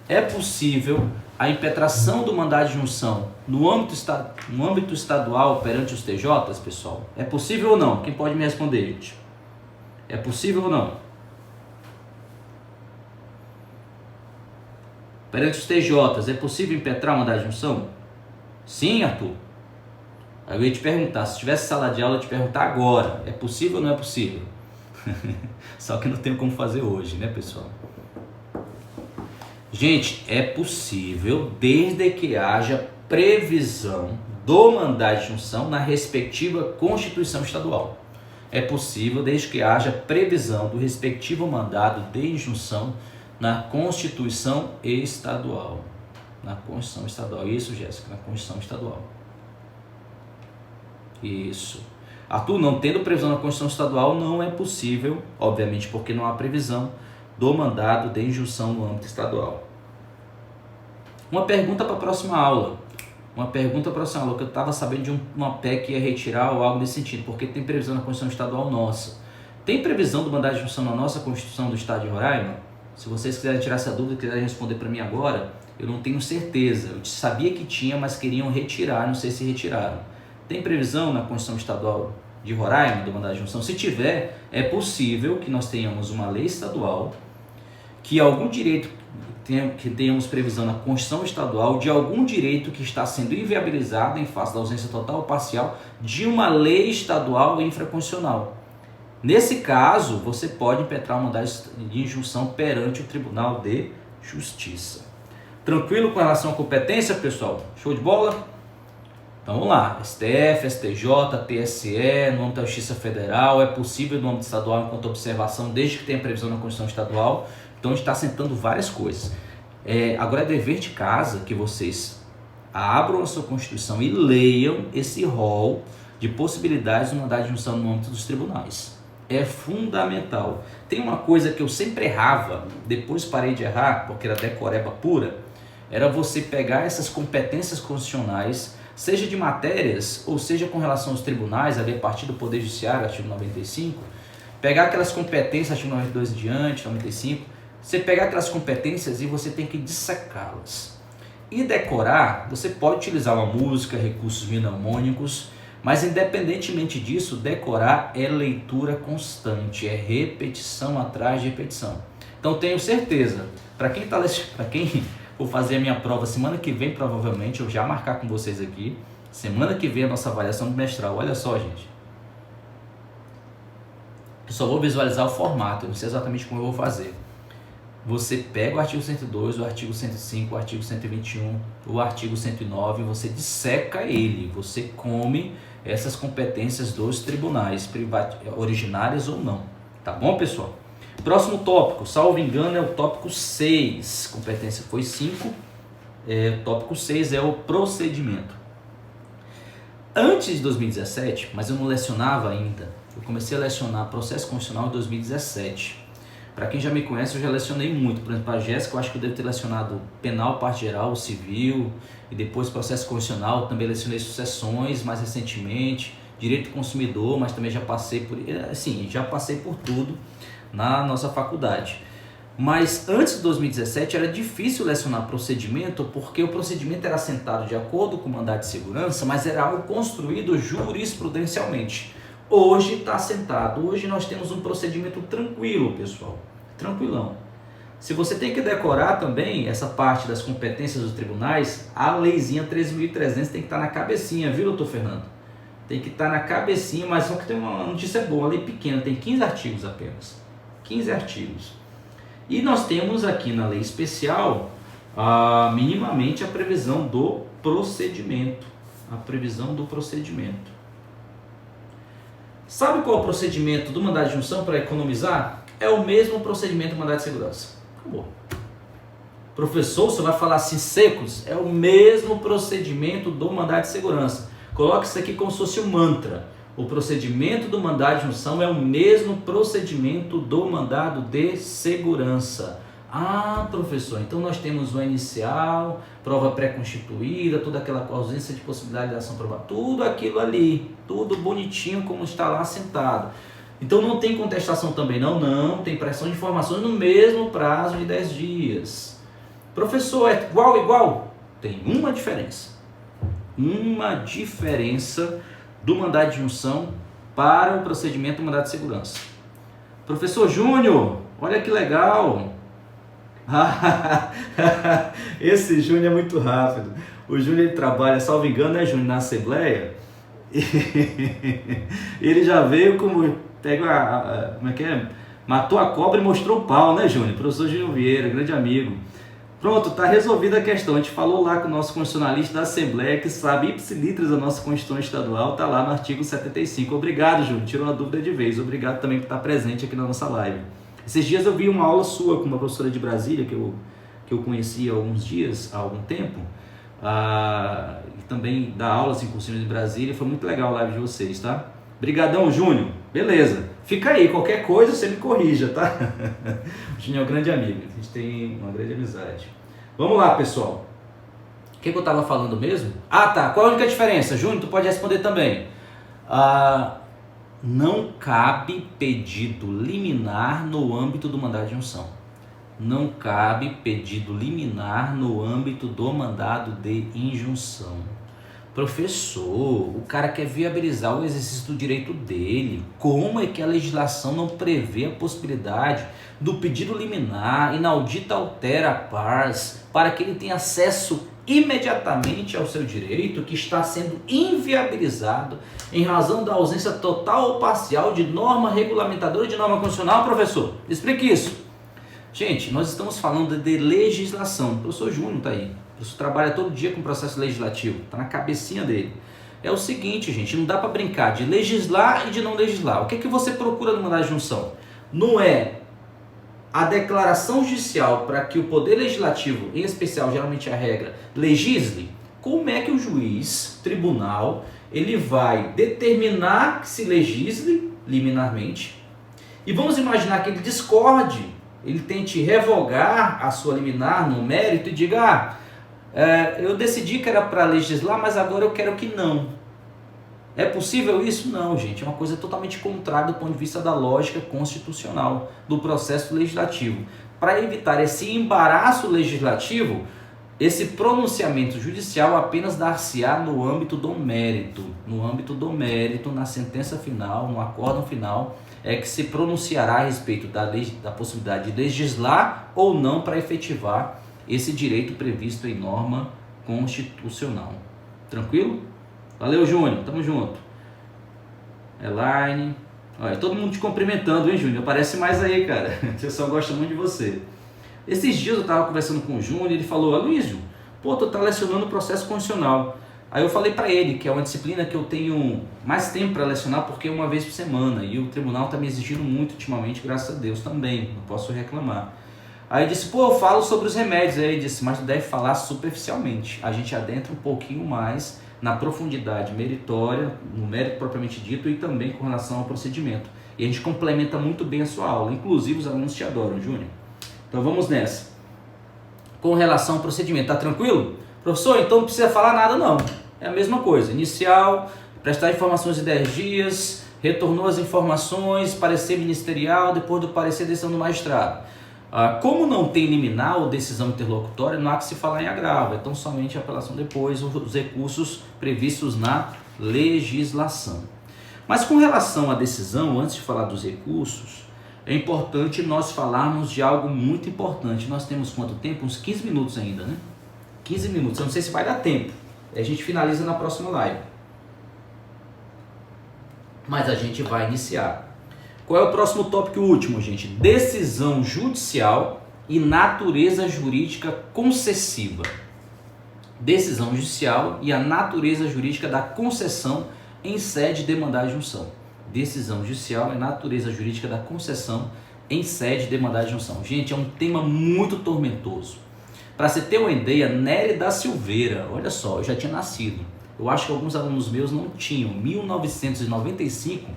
É possível a impetração do mandado de junção no âmbito estadual perante os TJs, pessoal? É possível ou não? Quem pode me responder, gente? É possível ou não? Perante os TJs, é possível impetrar o mandado de junção? Sim, Arthur? Aí eu ia te perguntar, se tivesse sala de aula, eu ia te perguntar agora, é possível ou não é possível? Só que não tenho como fazer hoje, né, pessoal? Gente, é possível desde que haja previsão do mandado de junção na respectiva Constituição Estadual. É possível desde que haja previsão do respectivo mandado de injunção na Constituição Estadual. Na Constituição Estadual. Isso, Jéssica, na Constituição Estadual. Isso. Arthur, não tendo previsão na Constituição Estadual, não é possível, obviamente porque não há previsão do mandado de injunção no âmbito estadual. Uma pergunta para a próxima aula. Que eu estava sabendo de uma PEC que ia retirar ou algo nesse sentido, porque tem previsão na Constituição Estadual nossa. Tem previsão do mandado de injunção na nossa Constituição do Estado de Roraima? Se vocês quiserem tirar essa dúvida, quiserem responder para mim agora, eu não tenho certeza. Eu sabia que tinha, mas queriam retirar, não sei se retiraram. Tem previsão na Constituição Estadual de Roraima do mandado de junção? Se tiver, é possível que nós tenhamos uma lei estadual, que algum direito, que tenhamos previsão na Constituição Estadual de algum direito que está sendo inviabilizado em face da ausência total ou parcial de uma lei estadual infraconstitucional. Nesse caso, você pode impetrar um mandado de injunção perante o Tribunal de Justiça. Tranquilo com relação à competência, pessoal? Show de bola? Então vamos lá, STF, STJ, TSE, no âmbito da Justiça Federal, é possível no âmbito estadual enquanto observação, desde que tenha previsão na Constituição Estadual. Então a gente está assentando várias coisas. Agora é dever de casa que vocês abram a sua Constituição e leiam esse rol de possibilidades de mandado de junção no âmbito dos tribunais. É fundamental. Tem uma coisa que eu sempre errava, depois parei de errar, porque era decoreba pura, era você pegar essas competências constitucionais, seja de matérias, ou seja com relação aos tribunais, ali a partir do Poder Judiciário, artigo 95, pegar aquelas competências, artigo 92 em diante, 95, você pegar aquelas competências e você tem que dissecá-las. E decorar, você pode utilizar uma música, recursos mnemônicos, mas independentemente disso, decorar é leitura constante, é repetição atrás de repetição. Então tenho certeza, para quem vou fazer a minha prova semana que vem, provavelmente, eu já marcar com vocês aqui. Semana que vem a nossa avaliação bimestral. Olha só, gente. Eu só vou visualizar o formato, eu não sei exatamente como eu vou fazer. Você pega o artigo 102, o artigo 105, o artigo 121, o artigo 109, você disseca ele, você come essas competências dos tribunais, originárias ou não. Tá bom, pessoal? Próximo tópico, salvo engano, é o tópico 6. Competência foi 5. O tópico 6 é o procedimento. Antes de 2017, mas eu não lecionava ainda, eu comecei a lecionar processo constitucional em 2017. Para quem já me conhece, eu já lecionei muito. Por exemplo, para a Jéssica, eu acho que eu devo ter lecionado penal, parte geral, civil, e depois processo constitucional. Também lecionei sucessões mais recentemente, direito do consumidor, mas também já passei por, assim, já passei por tudo na nossa faculdade. Mas antes de 2017 era difícil lecionar procedimento, porque o procedimento era assentado de acordo com o mandado de segurança, mas era algo construído jurisprudencialmente. Hoje está assentado, hoje nós temos um procedimento tranquilo, pessoal, tranquilão. Se você tem que decorar também essa parte das competências dos tribunais, a leizinha 13.300 tem que estar na cabecinha, viu, doutor Fernando? Tem que estar na cabecinha, mas só que tem uma notícia boa, a lei pequena, tem 15 artigos apenas. 15 artigos. E nós temos aqui na lei especial, minimamente a previsão do procedimento. A previsão do procedimento. Sabe qual é o procedimento do mandado de junção para economizar? É o mesmo procedimento do mandado de segurança. Acabou. Professor, você vai falar assim secos? É o mesmo procedimento do mandado de segurança. Coloque isso aqui como se fosse um mantra. O procedimento do mandado de junção é o mesmo procedimento do mandado de segurança. Ah, professor, então nós temos o inicial, prova pré-constituída, toda aquela ausência de possibilidade de ação probatória, tudo aquilo ali, tudo bonitinho como está lá sentado. Então não tem contestação também não, tem pressão de informações no mesmo prazo de 10 dias. Professor, é igual? Tem uma diferença. Uma diferença do mandado de junção para o procedimento do mandado de segurança. Professor Júnior, olha que legal! Esse Júnior é muito rápido. O Júnior trabalha, salvo engano, né, Júnior, na Assembleia. Ele já veio como como é que é? Matou a cobra e mostrou o pau, né, Júnior? Professor Júnior Vieira, grande amigo. Pronto, está resolvida a questão. A gente falou lá com o nosso constitucionalista da Assembleia, que sabe ipsilitris da nossa Constituição Estadual, está lá no artigo 75. Obrigado, Júnior, tirou a dúvida de vez. Obrigado também por estar presente aqui na nossa live. Esses dias eu vi uma aula sua com uma professora de Brasília, que eu conheci há algum tempo, e também dá aulas em cursinhos de Brasília. Foi muito legal a live de vocês, tá? Brigadão, Júnior. Beleza. Fica aí, qualquer coisa você me corrija, tá? O Júnior é um grande amigo, a gente tem uma grande amizade. Vamos lá, pessoal. O que eu estava falando mesmo? Ah, tá. Qual a única diferença? Júnior, tu pode responder também. Não cabe pedido liminar no âmbito do mandado de junção. Não cabe pedido liminar no âmbito do mandado de injunção. Professor, o cara quer viabilizar o exercício do direito dele. Como é que a legislação não prevê a possibilidade do pedido liminar, inaudita altera pars, para que ele tenha acesso imediatamente ao seu direito que está sendo inviabilizado em razão da ausência total ou parcial de norma regulamentadora, de norma constitucional, professor? Explique isso. Gente, nós estamos falando de legislação. O professor Júnior está aí. O professor trabalha todo dia com processo legislativo. Está na cabecinha dele. É o seguinte, gente, não dá para brincar de legislar e de não legislar. O que é que você procura no mandado de junção? Não é a declaração judicial para que o Poder Legislativo, em especial, geralmente é a regra, legisle. Como é que o juiz, tribunal, ele vai determinar que se legisle liminarmente? E vamos imaginar que ele discorde, ele tente revogar a sua liminar no mérito e diga, eu decidi que era para legislar, mas agora eu quero que não. É possível isso? Não, gente. É uma coisa totalmente contrária do ponto de vista da lógica constitucional do processo legislativo. Para evitar esse embaraço legislativo, esse pronunciamento judicial apenas dar-se-á no âmbito do mérito. No âmbito do mérito, na sentença final, no acórdão final, é que se pronunciará a respeito da possibilidade de legislar ou não para efetivar esse direito previsto em norma constitucional. Tranquilo? Valeu, Júnior. Tamo junto. Elaine. Olha, todo mundo te cumprimentando, hein, Júnior? Aparece mais aí, cara. O pessoal gosta muito de você. Esses dias eu tava conversando com o Júnior e ele falou, Aloysio, pô, tu tá lecionando o processo constitucional. Aí eu falei para ele que é uma disciplina que eu tenho mais tempo para lecionar porque é uma vez por semana. E o tribunal tá me exigindo muito ultimamente, graças a Deus também. Não posso reclamar. Aí ele disse, pô, eu falo sobre os remédios. Aí ele disse, mas tu deve falar superficialmente. A gente adentra um pouquinho mais na profundidade meritória, no mérito propriamente dito e também com relação ao procedimento. E a gente complementa muito bem a sua aula, inclusive os alunos te adoram, Júnior. Então vamos nessa. Com relação ao procedimento, tá tranquilo? Professor, então não precisa falar nada não. É a mesma coisa, inicial, prestar informações em 10 dias, retornou as informações, parecer ministerial, depois do parecer decisão do magistrado. Como não tem liminar ou decisão interlocutória, não há que se falar em agravo, então somente a apelação depois, os recursos previstos na legislação. Mas com relação à decisão, antes de falar dos recursos, é importante nós falarmos de algo muito importante. Nós temos quanto tempo? Uns 15 minutos ainda, né? 15 minutos, eu não sei se vai dar tempo, a gente finaliza na próxima live. mas a gente vai iniciar. Qual é o próximo tópico e último, gente? Decisão judicial e natureza jurídica concessiva. Decisão judicial e a natureza jurídica da concessão em sede de mandado de junção. Decisão judicial e natureza jurídica da concessão em sede de mandado de junção. Gente, é um tema muito tormentoso. Para você ter uma ideia, Nery da Silveira, olha só, eu já tinha nascido. Eu acho que alguns alunos meus não tinham. 1995,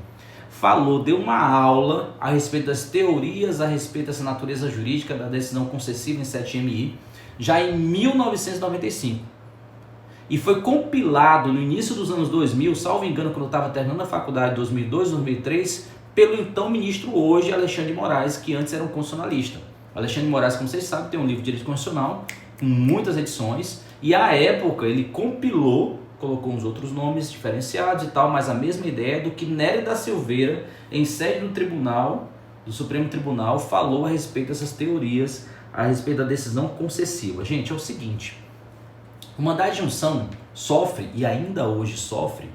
deu uma aula a respeito das teorias a respeito dessa natureza jurídica da decisão concessiva em 7MI, já em 1995. E foi compilado no início dos anos 2000, salvo engano, quando eu estava terminando a faculdade, 2002, 2003, pelo então ministro hoje, Alexandre de Moraes, que antes era um constitucionalista. Alexandre de Moraes, como vocês sabem, tem um livro de direito constitucional, com muitas edições, e à época ele compilou, colocou uns outros nomes diferenciados e tal, mas a mesma ideia do que Nery da Silveira, em sede do tribunal, do Supremo Tribunal, falou a respeito dessas teorias, a respeito da decisão concessiva. Gente, é o seguinte, o mandado de junção sofre, e ainda hoje sofre,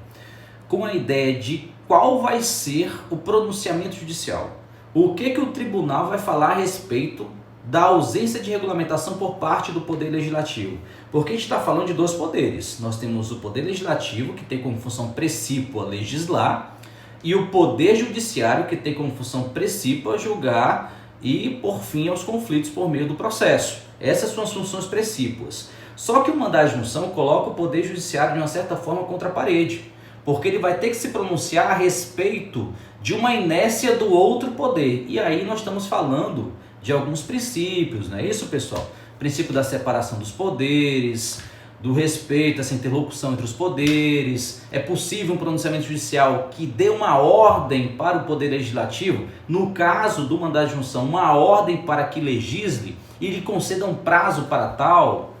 com a ideia de qual vai ser o pronunciamento judicial. O que o tribunal vai falar a respeito da ausência de regulamentação por parte do Poder Legislativo. Porque a gente está falando de dois poderes. Nós temos o Poder Legislativo, que tem como função precípua legislar, e o Poder Judiciário, que tem como função precípua julgar e pôr fim aos conflitos por meio do processo. Essas são as funções precípuas. Só que o mandado de junção coloca o Poder Judiciário de uma certa forma contra a parede, porque ele vai ter que se pronunciar a respeito de uma inércia do outro poder. E aí nós estamos falando de alguns princípios, não é isso, pessoal? Princípio da separação dos poderes, do respeito, essa interlocução entre os poderes. É possível um pronunciamento judicial que dê uma ordem para o Poder Legislativo, no caso do mandado de junção, uma ordem para que legisle e lhe conceda um prazo para tal.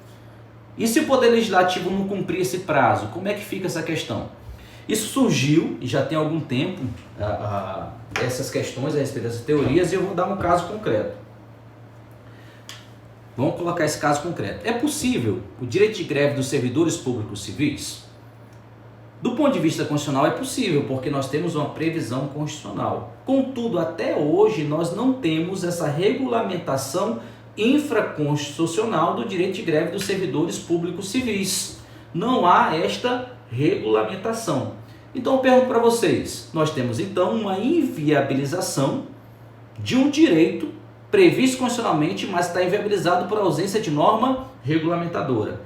E se o Poder Legislativo não cumprir esse prazo, como é que fica essa questão? Isso surgiu, e já tem algum tempo, essas questões a respeito dessas teorias, e eu vou dar um caso concreto. Vamos colocar esse caso concreto. É possível o direito de greve dos servidores públicos civis? Do ponto de vista constitucional é possível, porque nós temos uma previsão constitucional. Contudo, até hoje nós não temos essa regulamentação infraconstitucional do direito de greve dos servidores públicos civis. Não há esta regulamentação. Então eu pergunto para vocês, nós temos então uma inviabilização de um direito previsto constitucionalmente, mas está inviabilizado por ausência de norma regulamentadora.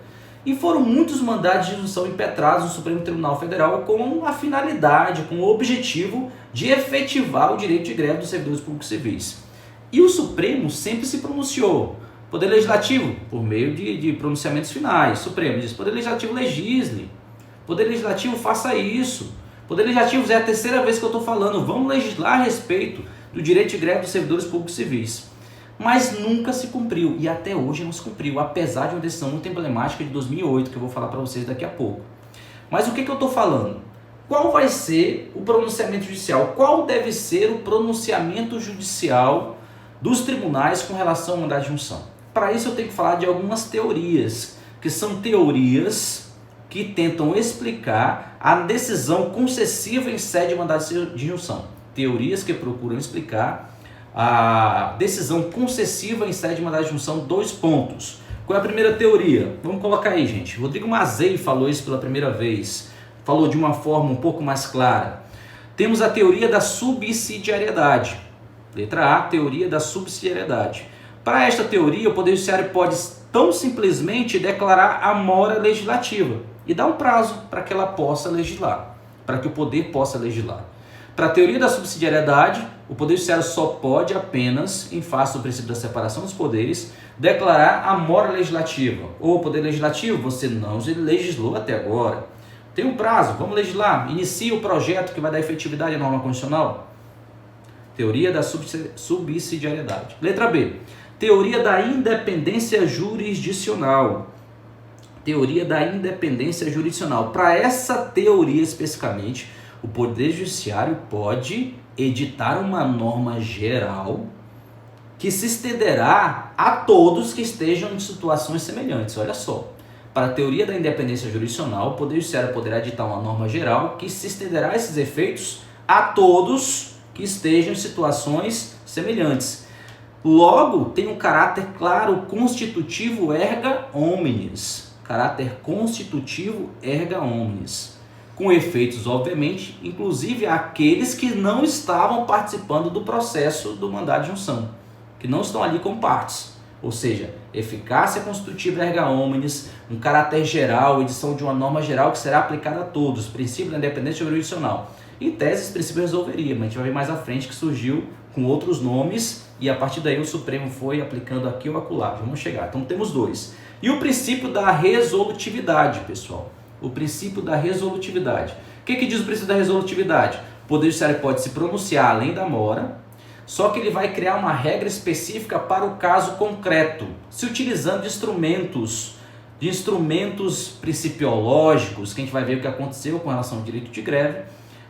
E foram muitos mandados de junção impetrados no Supremo Tribunal Federal com a finalidade, com o objetivo de efetivar o direito de greve dos servidores públicos civis. E o Supremo sempre se pronunciou. Poder Legislativo, por meio de pronunciamentos finais. Supremo diz, Poder Legislativo legisle. Poder Legislativo faça isso. Poder Legislativo, já é a terceira vez que eu estou falando, vamos legislar a respeito do direito de greve dos servidores públicos civis. Mas nunca se cumpriu, e até hoje não se cumpriu, apesar de uma decisão muito emblemática de 2008, que eu vou falar para vocês daqui a pouco. Mas o que eu estou falando? Qual vai ser o pronunciamento judicial? Qual deve ser o pronunciamento judicial dos tribunais com relação ao mandado de junção? Para isso eu tenho que falar de algumas teorias, que são teorias que tentam explicar a decisão concessiva em sede de mandado de junção. Teorias que procuram explicar a decisão concessiva em sede de mandado de junção, 2 pontos. Qual é a primeira teoria? Vamos colocar aí, gente. Rodrigo Mazei falou isso pela primeira vez. Falou de uma forma um pouco mais clara. Temos a teoria da subsidiariedade. Letra A, teoria da subsidiariedade. Para esta teoria, o Poder Judiciário pode tão simplesmente declarar a mora legislativa e dar um prazo para que ela possa legislar, para que o poder possa legislar. Para a teoria da subsidiariedade, o Poder Judiciário só pode apenas, em face do princípio da separação dos poderes, declarar a mora legislativa. Ou Poder Legislativo, você não legislou até agora. Tem um prazo, vamos legislar. Inicia o projeto que vai dar efetividade à norma constitucional. Teoria da subsidiariedade. Letra B. Teoria da independência jurisdicional. Teoria da independência jurisdicional. Para essa teoria especificamente, o Poder Judiciário pode editar uma norma geral que se estenderá a todos que estejam em situações semelhantes. Olha só, para a teoria da independência jurisdicional, o Poder Judiciário poderá editar uma norma geral que se estenderá a esses efeitos a todos que estejam em situações semelhantes. Logo, tem um caráter claro constitutivo erga omnes. Caráter constitutivo erga omnes. Com efeitos, obviamente, inclusive aqueles que não estavam participando do processo do mandado de junção, que não estão ali como partes. Ou seja, eficácia constitutiva erga omnes, um caráter geral, edição de uma norma geral que será aplicada a todos, princípio da independência jurisdicional. Em tese, esse princípio resolveria, mas a gente vai ver mais à frente que surgiu com outros nomes e a partir daí o Supremo foi aplicando aqui ou acolá. Vamos chegar. Então temos dois. E o princípio da resolutividade, pessoal. O princípio da resolutividade. O que diz o princípio da resolutividade? O Poder Judiciário pode se pronunciar além da mora, só que ele vai criar uma regra específica para o caso concreto, se utilizando de instrumentos principiológicos, que a gente vai ver o que aconteceu com relação ao direito de greve,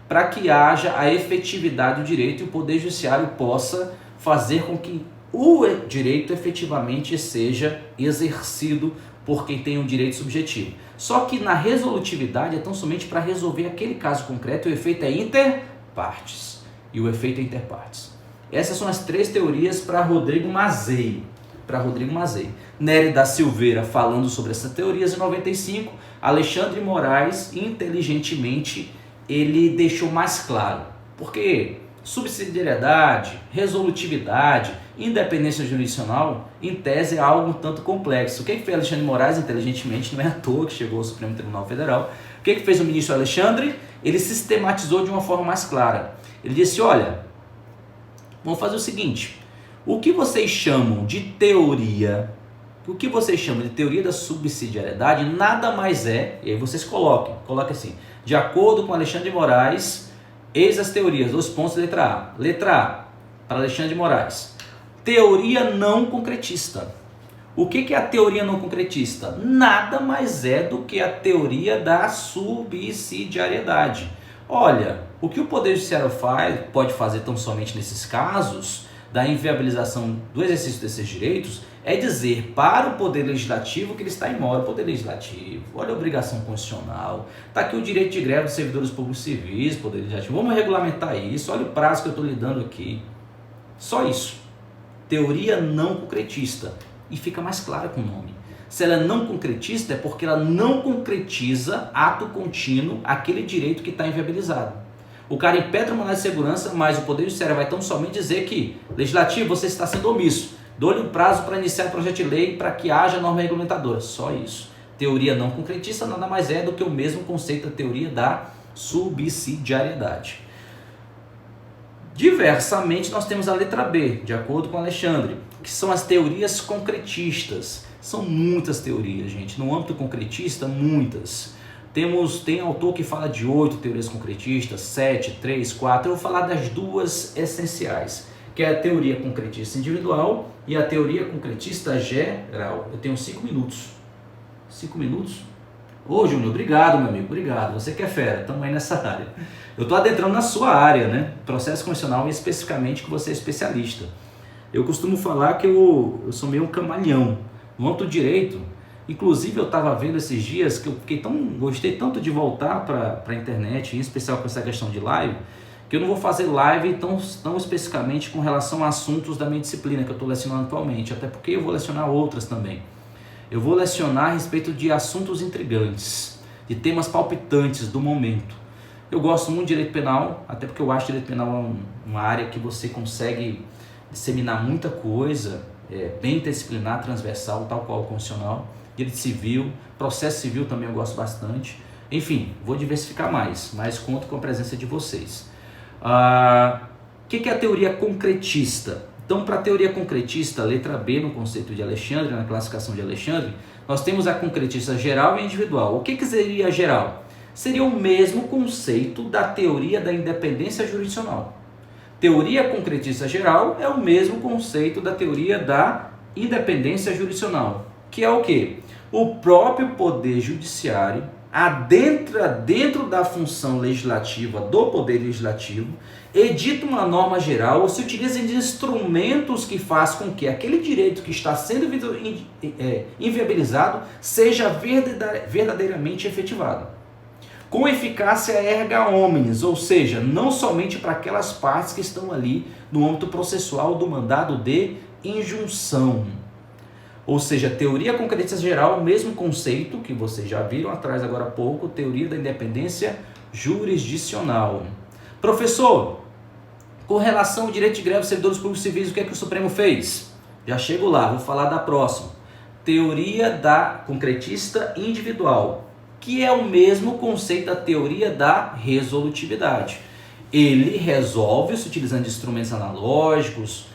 para que haja a efetividade do direito e o Poder Judiciário possa fazer com que o direito efetivamente seja exercido por quem tem um direito subjetivo. Só que na resolutividade é tão somente para resolver aquele caso concreto, o efeito é inter partes. E o efeito é inter partes. Essas são as três teorias para Rodrigo Mazei. Nery da Silveira falando sobre essas teorias em 95, Alexandre Moraes, inteligentemente, ele deixou mais claro. Porque subsidiariedade, resolutividade, independência jurisdicional, em tese é algo um tanto complexo. O que fez Alexandre Moraes, inteligentemente, não é à toa que chegou ao Supremo Tribunal Federal, o que fez o ministro Alexandre? Ele sistematizou de uma forma mais clara. Ele disse, olha, vamos fazer o seguinte, o que vocês chamam de teoria da subsidiariedade nada mais é, e aí vocês coloquem assim, de acordo com Alexandre de Moraes, eis as teorias, 2 pontos, letra A. Letra A, para Alexandre de Moraes, teoria não concretista. O que é a teoria não concretista? Nada mais é do que a teoria da subsidiariedade. Olha, o que o Poder Judiciário pode fazer tão somente nesses casos da inviabilização do exercício desses direitos é dizer para o Poder Legislativo que ele está em mora. Poder Legislativo, olha a obrigação constitucional, está aqui o direito de greve dos servidores públicos civis, Poder Legislativo, vamos regulamentar isso, olha o prazo que eu estou lhe dando aqui. Só isso. Teoria não concretista. E fica mais clara com o nome. Se ela é não concretista é porque ela não concretiza ato contínuo aquele direito que está inviabilizado. O cara impetra o mandado de segurança, mas o Poder Judiciário vai tão somente dizer que, Legislativo, você está sendo omisso. Dou-lhe um prazo para iniciar o projeto de lei para que haja norma regulamentadora. Só isso. Teoria não concretista nada mais é do que o mesmo conceito da teoria da subsidiariedade. Diversamente, nós temos a letra B, de acordo com Alexandre, que são as teorias concretistas. São muitas teorias, gente. No âmbito concretista, muitas. Tem autor que fala de 8 teorias concretistas, 7, 3, 4. Eu vou falar das duas essenciais, que é a teoria concretista individual e a teoria concretista geral. Eu tenho 5 minutos. 5 minutos? Ô, Júnior, obrigado, meu amigo, obrigado. Você que é fera, estamos aí nessa área. Eu estou adentrando na sua área, né? Processo constitucional e especificamente que você é especialista. Eu costumo falar que eu sou meio um camaleão. No âmbito do direito, inclusive eu estava vendo esses dias que eu gostei tanto de voltar para a internet, em especial com essa questão de live, que eu não vou fazer live tão especificamente com relação a assuntos da minha disciplina que eu estou lecionando atualmente, até porque eu vou lecionar outras também. Eu vou lecionar a respeito de assuntos intrigantes, de temas palpitantes do momento. Eu gosto muito de direito penal, até porque eu acho que direito penal é uma área que você consegue disseminar muita coisa, bem interdisciplinar, transversal, tal qual o constitucional. Direito civil, processo civil também eu gosto bastante. Enfim, vou diversificar mais, mas conto com a presença de vocês. O que é a teoria concretista? Então, para a teoria concretista, letra B no conceito de Alexandre, na classificação de Alexandre, nós temos a concretista geral e individual. O que seria geral? Seria o mesmo conceito da teoria da independência jurisdicional. Teoria concretista geral é o mesmo conceito da teoria da independência jurisdicional, que é o quê? O próprio Poder Judiciário adentra dentro da função legislativa do Poder Legislativo, edita uma norma geral ou se utiliza de instrumentos que faz com que aquele direito que está sendo inviabilizado seja verdadeiramente efetivado. com eficácia erga omnes, ou seja, não somente para aquelas partes que estão ali no âmbito processual do mandado de injunção. Ou seja, teoria concretista geral, o mesmo conceito que vocês já viram atrás agora há pouco, teoria da independência jurisdicional. Professor, com relação ao direito de greve dos servidores públicos civis, o que é que o Supremo fez? Já chego lá, vou falar da próxima. Teoria da concretista individual, que é o mesmo conceito da teoria da resolutividade. Ele resolve, se utilizando de instrumentos analógicos,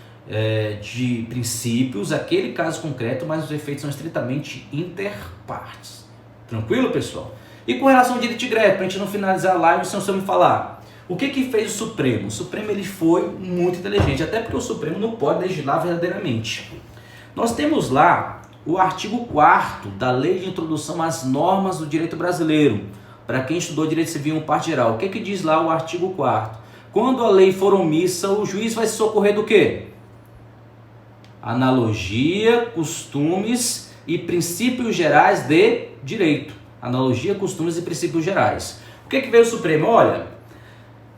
de princípios, aquele caso concreto, mas os efeitos são estritamente interpartes. Tranquilo, pessoal? E com relação ao direito de greve, para a gente não finalizar a live, o senhor me falar, o que fez o Supremo? O Supremo ele foi muito inteligente, até porque o Supremo não pode legislar verdadeiramente. Nós temos lá o artigo 4º da Lei de Introdução às Normas do Direito Brasileiro. Para quem estudou Direito Civil em parte geral, o que diz lá o artigo 4º? Quando a lei for omissa, o juiz vai se socorrer do quê? Analogia, costumes e princípios gerais de direito. Analogia, costumes e princípios gerais. O que veio o Supremo? Olha,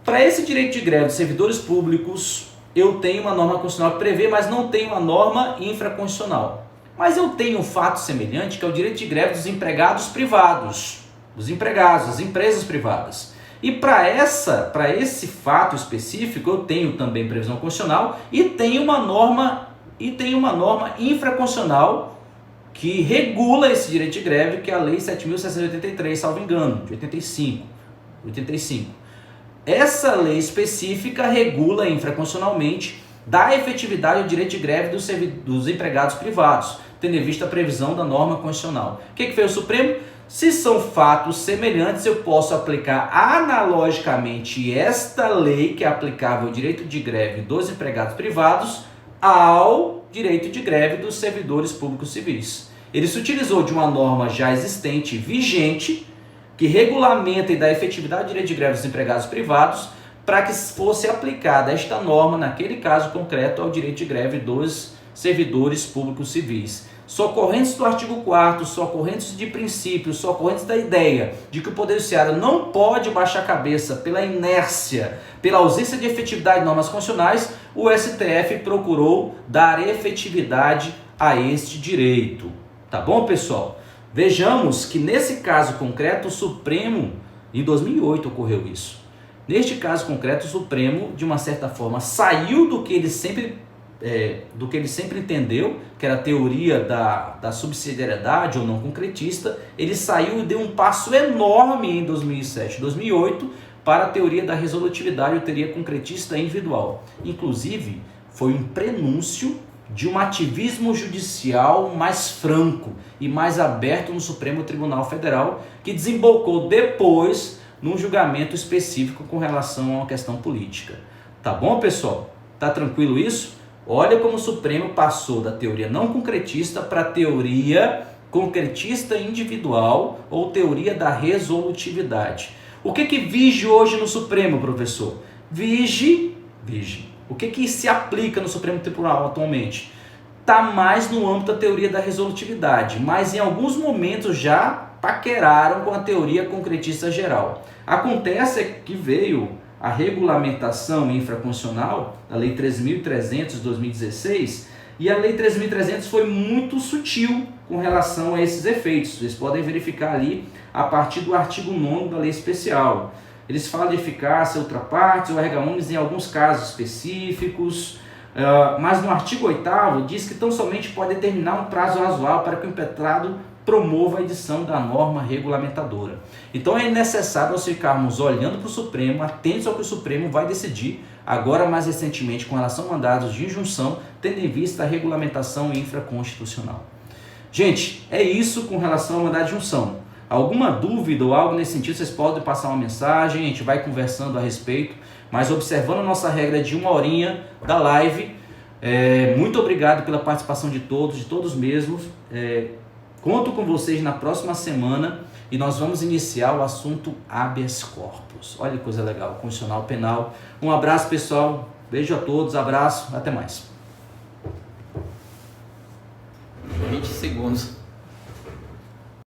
para esse direito de greve dos servidores públicos, eu tenho uma norma constitucional que prevê, mas não tenho uma norma infraconstitucional. Mas eu tenho um fato semelhante, que é o direito de greve dos empregados privados, dos empregados, das empresas privadas. E para esse fato específico, eu tenho também previsão constitucional e tenho uma norma infraconstitucional que regula esse direito de greve, que é a Lei 7.683, salvo engano, de 85. Essa lei específica regula infraconstitucionalmente, dá efetividade ao direito de greve dos empregados privados, tendo em vista a previsão da norma constitucional. O que fez o Supremo? Se são fatos semelhantes, eu posso aplicar analogicamente esta lei, que é aplicável ao direito de greve dos empregados privados, ao direito de greve dos servidores públicos civis. Ele se utilizou de uma norma já existente, vigente, que regulamenta e dá efetividade ao direito de greve dos empregados privados, para que fosse aplicada esta norma, naquele caso concreto, ao direito de greve dos servidores públicos civis. Socorrentes do artigo 4º, socorrentes de princípios, socorrentes da ideia de que o Poder Judiciário não pode baixar a cabeça pela inércia, pela ausência de efetividade de normas constitucionais, o STF procurou dar efetividade a este direito. Tá bom, pessoal? Vejamos que nesse caso concreto, o Supremo, em 2008 ocorreu isso. Neste caso concreto, o Supremo, de uma certa forma, saiu do que ele sempre entendeu, que era a teoria da subsidiariedade ou não concretista. Ele saiu e deu um passo enorme em 2007, 2008, para a teoria da resolutividade ou teoria concretista individual. Inclusive, foi um prenúncio de um ativismo judicial mais franco e mais aberto no Supremo Tribunal Federal, que desembocou depois num julgamento específico com relação a uma questão política. Tá bom, pessoal? Tá tranquilo isso? Olha como o Supremo passou da teoria não concretista para a teoria concretista individual ou teoria da resolutividade. O que vige hoje no Supremo, professor? Vige. O que se aplica no Supremo Tribunal atualmente? Está mais no âmbito da teoria da resolutividade, mas em alguns momentos já paqueraram com a teoria concretista geral. Acontece que veio a regulamentação infraconstitucional, a Lei 13.300 de 2016, e a Lei 13.300 foi muito sutil com relação a esses efeitos. Vocês podem verificar ali a partir do artigo 9º da lei especial. Eles falam de eficácia, outra parte, ou erga omnes em alguns casos específicos, mas no artigo 8º diz que tão somente pode determinar um prazo razoável para que o impetrado promova a edição da norma regulamentadora. Então é necessário nós ficarmos olhando para o Supremo, atentos ao que o Supremo vai decidir, agora mais recentemente com relação a mandados de injunção, tendo em vista a regulamentação infraconstitucional. Gente, é isso com relação ao mandado de injunção. Alguma dúvida ou algo nesse sentido, vocês podem passar uma mensagem, a gente vai conversando a respeito, mas observando a nossa regra de 1 horinha da live. Muito obrigado pela participação de todos mesmos. Conto com vocês na próxima semana e nós vamos iniciar o assunto habeas corpus. Olha que coisa legal, constitucional penal. Um abraço, pessoal. Beijo a todos, abraço, até mais.